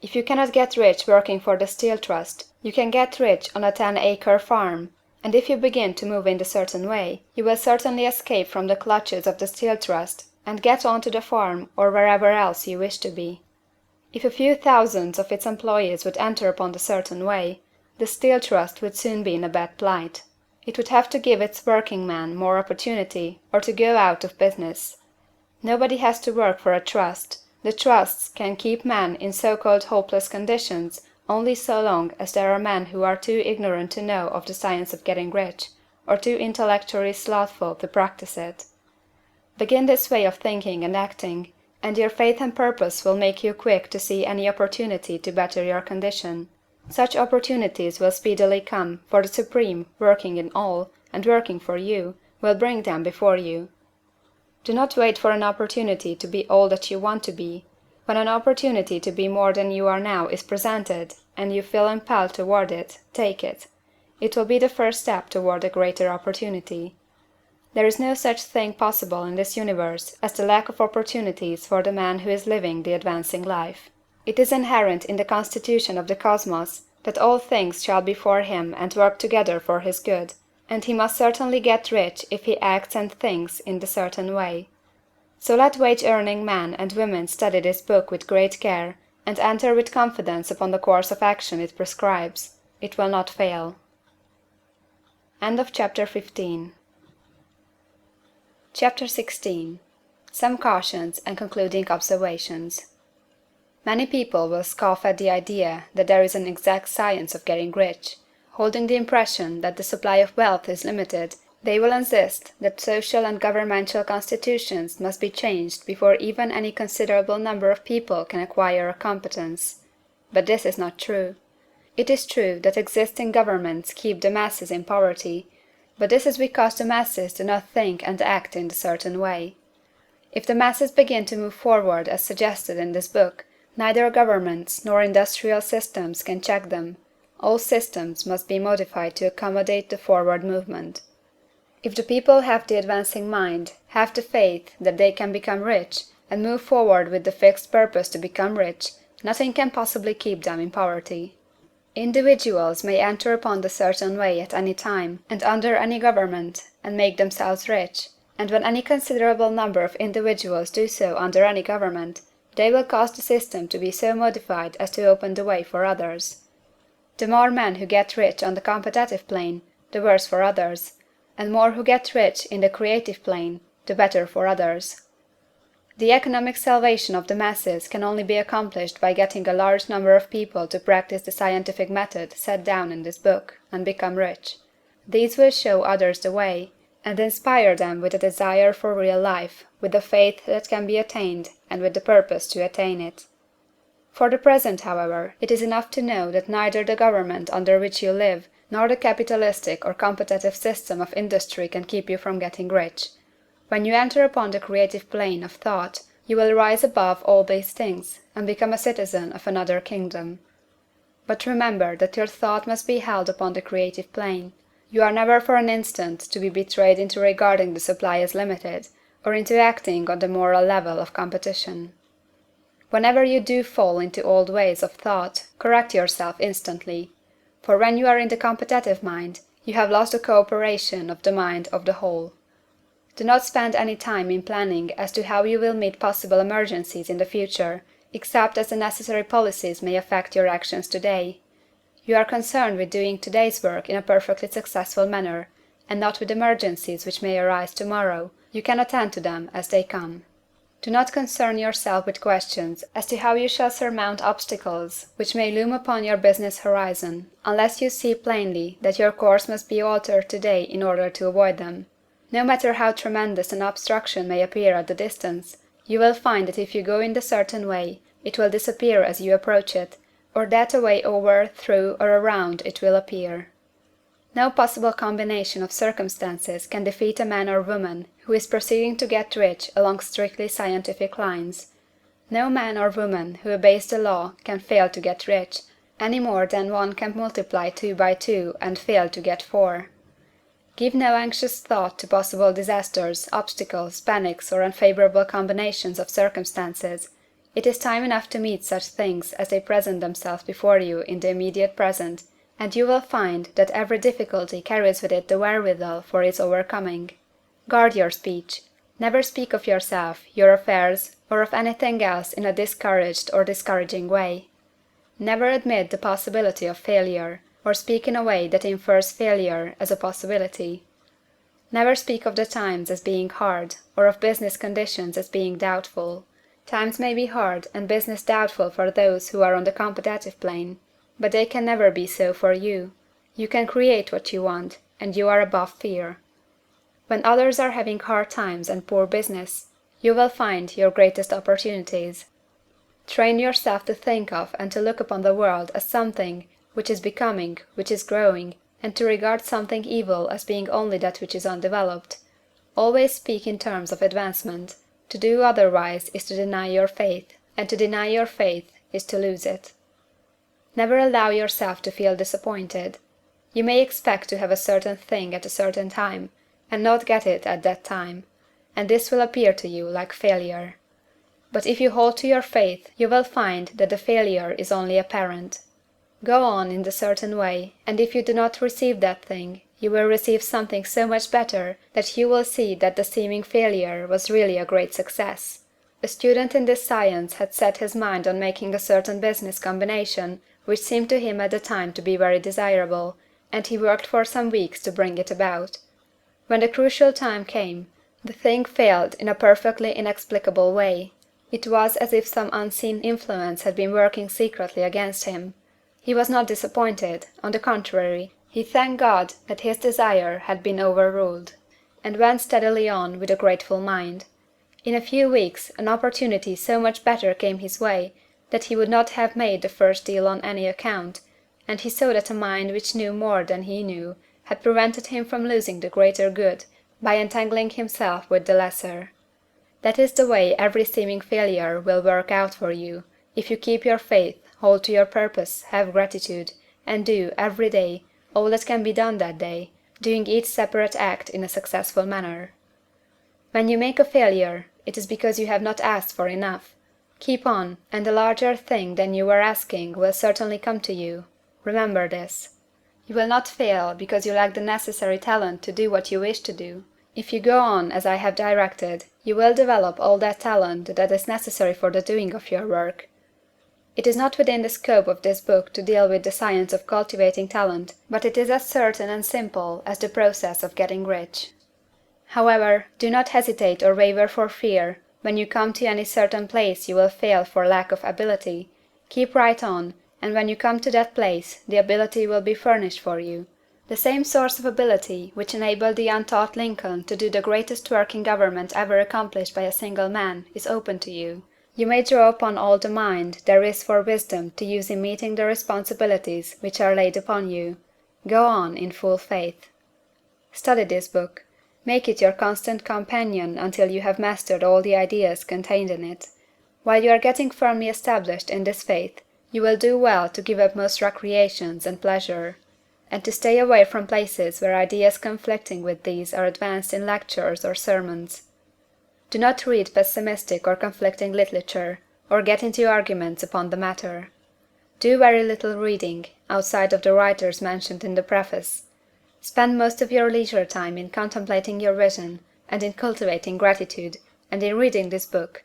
If you cannot get rich working for the Steel Trust, you can get rich on a 10-acre farm, and if you begin to move in a certain way, you will certainly escape from the clutches of the Steel Trust and get on to the farm or wherever else you wish to be. If a few thousands of its employees would enter upon the certain way, the Steel Trust would soon be in a bad plight. It would have to give its working men more opportunity, or to go out of business. Nobody has to work for a trust. The trusts can keep men in so-called hopeless conditions only so long as there are men who are too ignorant to know of the science of getting rich, or too intellectually slothful to practice it. Begin this way of thinking and acting, and your faith and purpose will make you quick to see any opportunity to better your condition. Such opportunities will speedily come, for the Supreme, working in all, and working for you, will bring them before you. Do not wait for an opportunity to be all that you want to be. When an opportunity to be more than you are now is presented, and you feel impelled toward it, take it. It will be the first step toward a greater opportunity. There is no such thing possible in this universe as the lack of opportunities for the man who is living the advancing life. It is inherent in the constitution of the cosmos that all things shall be for him and work together for his good, and he must certainly get rich if he acts and thinks in the certain way. So let wage-earning men and women study this book with great care, and enter with confidence upon the course of action it prescribes. It will not fail. End of Chapter 15. Chapter 16. Some cautions and concluding observations. Many people will scoff at the idea that there is an exact science of getting rich. Holding the impression that the supply of wealth is limited, they will insist that social and governmental constitutions must be changed before even any considerable number of people can acquire a competence. But this is not true. It is true that existing governments keep the masses in poverty, but this is because the masses do not think and act in a certain way. If the masses begin to move forward as suggested in this book, neither governments nor industrial systems can check them. All systems must be modified to accommodate the forward movement. If the people have the advancing mind, have the faith that they can become rich, and move forward with the fixed purpose to become rich, nothing can possibly keep them in poverty. Individuals may enter upon the certain way at any time, and under any government, and make themselves rich, and when any considerable number of individuals do so under any government, they will cause the system to be so modified as to open the way for others. The more men who get rich on the competitive plane, the worse for others, and more who get rich in the creative plane, the better for others. The economic salvation of the masses can only be accomplished by getting a large number of people to practice the scientific method set down in this book, and become rich. These will show others the way, and inspire them with a desire for real life, with the faith that can be attained, and with the purpose to attain it. For the present, however, it is enough to know that neither the government under which you live, nor the capitalistic or competitive system of industry can keep you from getting rich. When you enter upon the creative plane of thought, you will rise above all these things, and become a citizen of another kingdom. But remember that your thought must be held upon the creative plane. You are never for an instant to be betrayed into regarding the supply as limited, or into acting on the moral level of competition. Whenever you do fall into old ways of thought, correct yourself instantly. For when you are in the competitive mind, you have lost the cooperation of the mind of the whole. Do not spend any time in planning as to how you will meet possible emergencies in the future, except as the necessary policies may affect your actions today. You are concerned with doing today's work in a perfectly successful manner, and not with emergencies which may arise tomorrow. You can attend to them as they come. Do not concern yourself with questions as to how you shall surmount obstacles which may loom upon your business horizon, unless you see plainly that your course must be altered today in order to avoid them. No matter how tremendous an obstruction may appear at the distance, you will find that if you go in the certain way, it will disappear as you approach it, or that a way over, through, or around it will appear. No possible combination of circumstances can defeat a man or woman who is proceeding to get rich along strictly scientific lines. No man or woman who obeys the law can fail to get rich, any more than one can multiply 2 by 2 and fail to get 4. Give no anxious thought to possible disasters, obstacles, panics, or unfavorable combinations of circumstances. It is time enough to meet such things as they present themselves before you in the immediate present, and you will find that every difficulty carries with it the wherewithal for its overcoming. Guard your speech. Never speak of yourself, your affairs, or of anything else in a discouraged or discouraging way. Never admit the possibility of failure, or speak in a way that infers failure as a possibility. Never speak of the times as being hard, or of business conditions as being doubtful. Times may be hard and business doubtful for those who are on the competitive plane, but they can never be so for you. You can create what you want, and you are above fear. When others are having hard times and poor business, you will find your greatest opportunities. Train yourself to think of and to look upon the world as something which is becoming, which is growing, and to regard something evil as being only that which is undeveloped. Always speak in terms of advancement. To do otherwise is to deny your faith, and to deny your faith is to lose it. Never allow yourself to feel disappointed. You may expect to have a certain thing at a certain time, and not get it at that time, and this will appear to you like failure. But if you hold to your faith, you will find that the failure is only apparent. Go on in the certain way, and if you do not receive that thing, you will receive something so much better that you will see that the seeming failure was really a great success. A student in this science had set his mind on making a certain business combination which seemed to him at the time to be very desirable, and he worked for some weeks to bring it about. When the crucial time came, the thing failed in a perfectly inexplicable way. It was as if some unseen influence had been working secretly against him. He was not disappointed; on the contrary, he thanked God that his desire had been overruled, and went steadily on with a grateful mind. In a few weeks an opportunity so much better came his way that he would not have made the first deal on any account, and he saw that a mind which knew more than he knew had prevented him from losing the greater good by entangling himself with the lesser. That is the way every seeming failure will work out for you, if you keep your faith, hold to your purpose, have gratitude, and do, every day, all that can be done that day, doing each separate act in a successful manner. When you make a failure, it is because you have not asked for enough. Keep on, and a larger thing than you were asking will certainly come to you. Remember this. You will not fail because you lack the necessary talent to do what you wish to do. If you go on as I have directed, you will develop all that talent that is necessary for the doing of your work. It is not within the scope of this book to deal with the science of cultivating talent, but it is as certain and simple as the process of getting rich. However, do not hesitate or waver for fear. When you come to any certain place you will fail for lack of ability. Keep right on, and when you come to that place, the ability will be furnished for you. The same source of ability which enabled the untaught Lincoln to do the greatest work in government ever accomplished by a single man is open to you. You may draw upon all the mind there is for wisdom to use in meeting the responsibilities which are laid upon you. Go on in full faith. Study this book. Make it your constant companion until you have mastered all the ideas contained in it. While you are getting firmly established in this faith, you will do well to give up most recreations and pleasure, and to stay away from places where ideas conflicting with these are advanced in lectures or sermons. Do not read pessimistic or conflicting literature, or get into arguments upon the matter. Do very little reading, outside of the writers mentioned in the preface. Spend most of your leisure time in contemplating your vision, and in cultivating gratitude, and in reading this book.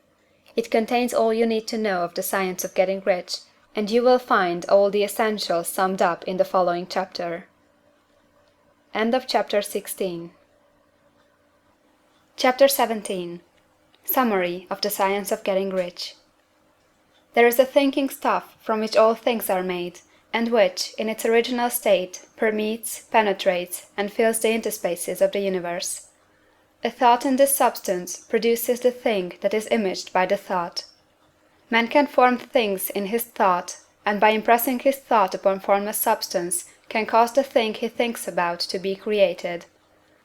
It contains all you need to know of the science of getting rich, and you will find all the essentials summed up in the following chapter. End of chapter 16. Chapter 17. Summary of the science of getting rich. There is a thinking stuff from which all things are made, and which, in its original state, permeates, penetrates, and fills the interspaces of the universe. A thought in this substance produces the thing that is imaged by the thought. Man can form things in his thought, and by impressing his thought upon formless substance, can cause the thing he thinks about to be created.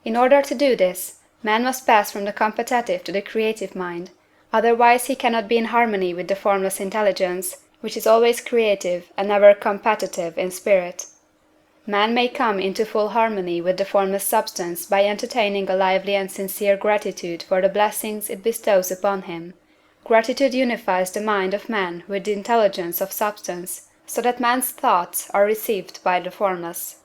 In order to do this, man must pass from the competitive to the creative mind, otherwise he cannot be in harmony with the formless intelligence, which is always creative and never competitive in spirit. Man may come into full harmony with the formless substance by entertaining a lively and sincere gratitude for the blessings it bestows upon him. Gratitude unifies the mind of man with the intelligence of substance, so that man's thoughts are received by the formless.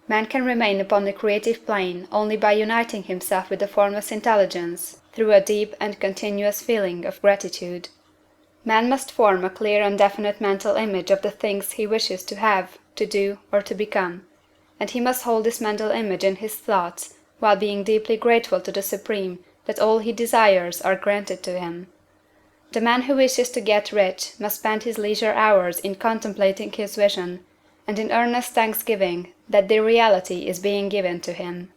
Man can remain upon the creative plane only by uniting himself with the formless intelligence through a deep and continuous feeling of gratitude. Man must form a clear and definite mental image of the things he wishes to have, to do, or to become, and he must hold this mental image in his thoughts while being deeply grateful to the Supreme that all he desires are granted to him. The man who wishes to get rich must spend his leisure hours in contemplating his vision, and in earnest thanksgiving that the reality is being given to him.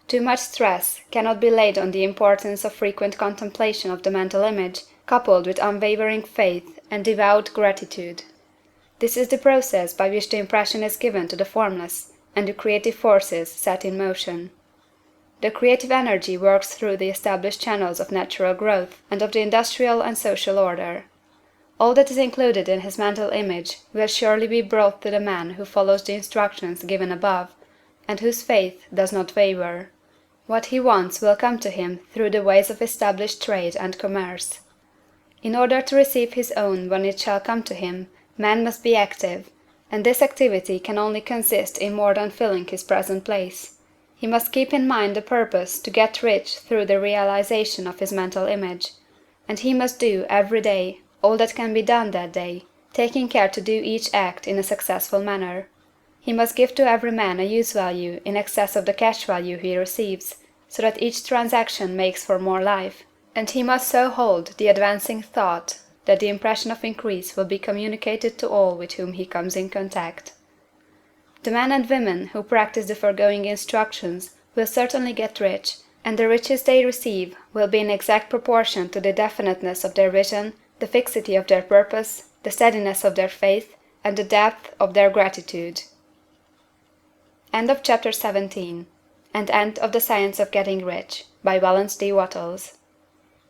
Too much stress cannot be laid on the importance of frequent contemplation of the mental image, coupled with unwavering faith and devout gratitude. This is the process by which the impression is given to the formless, and the creative forces set in motion. The creative energy works through the established channels of natural growth and of the industrial and social order. All that is included in his mental image will surely be brought to the man who follows the instructions given above, and whose faith does not waver. What he wants will come to him through the ways of established trade and commerce. In order to receive his own when it shall come to him, man must be active, and this activity can only consist in more than filling his present place. He must keep in mind the purpose to get rich through the realization of his mental image, and he must do, every day, all that can be done that day, taking care to do each act in a successful manner. He must give to every man a use value in excess of the cash value he receives, so that each transaction makes for more life, and he must so hold the advancing thought that the impression of increase will be communicated to all with whom he comes in contact. The men and women who practice the foregoing instructions will certainly get rich, and the riches they receive will be in exact proportion to the definiteness of their vision, the fixity of their purpose, the steadiness of their faith, and the depth of their gratitude. End of chapter 17, and end of the science of getting rich, by Wallace D. Wattles.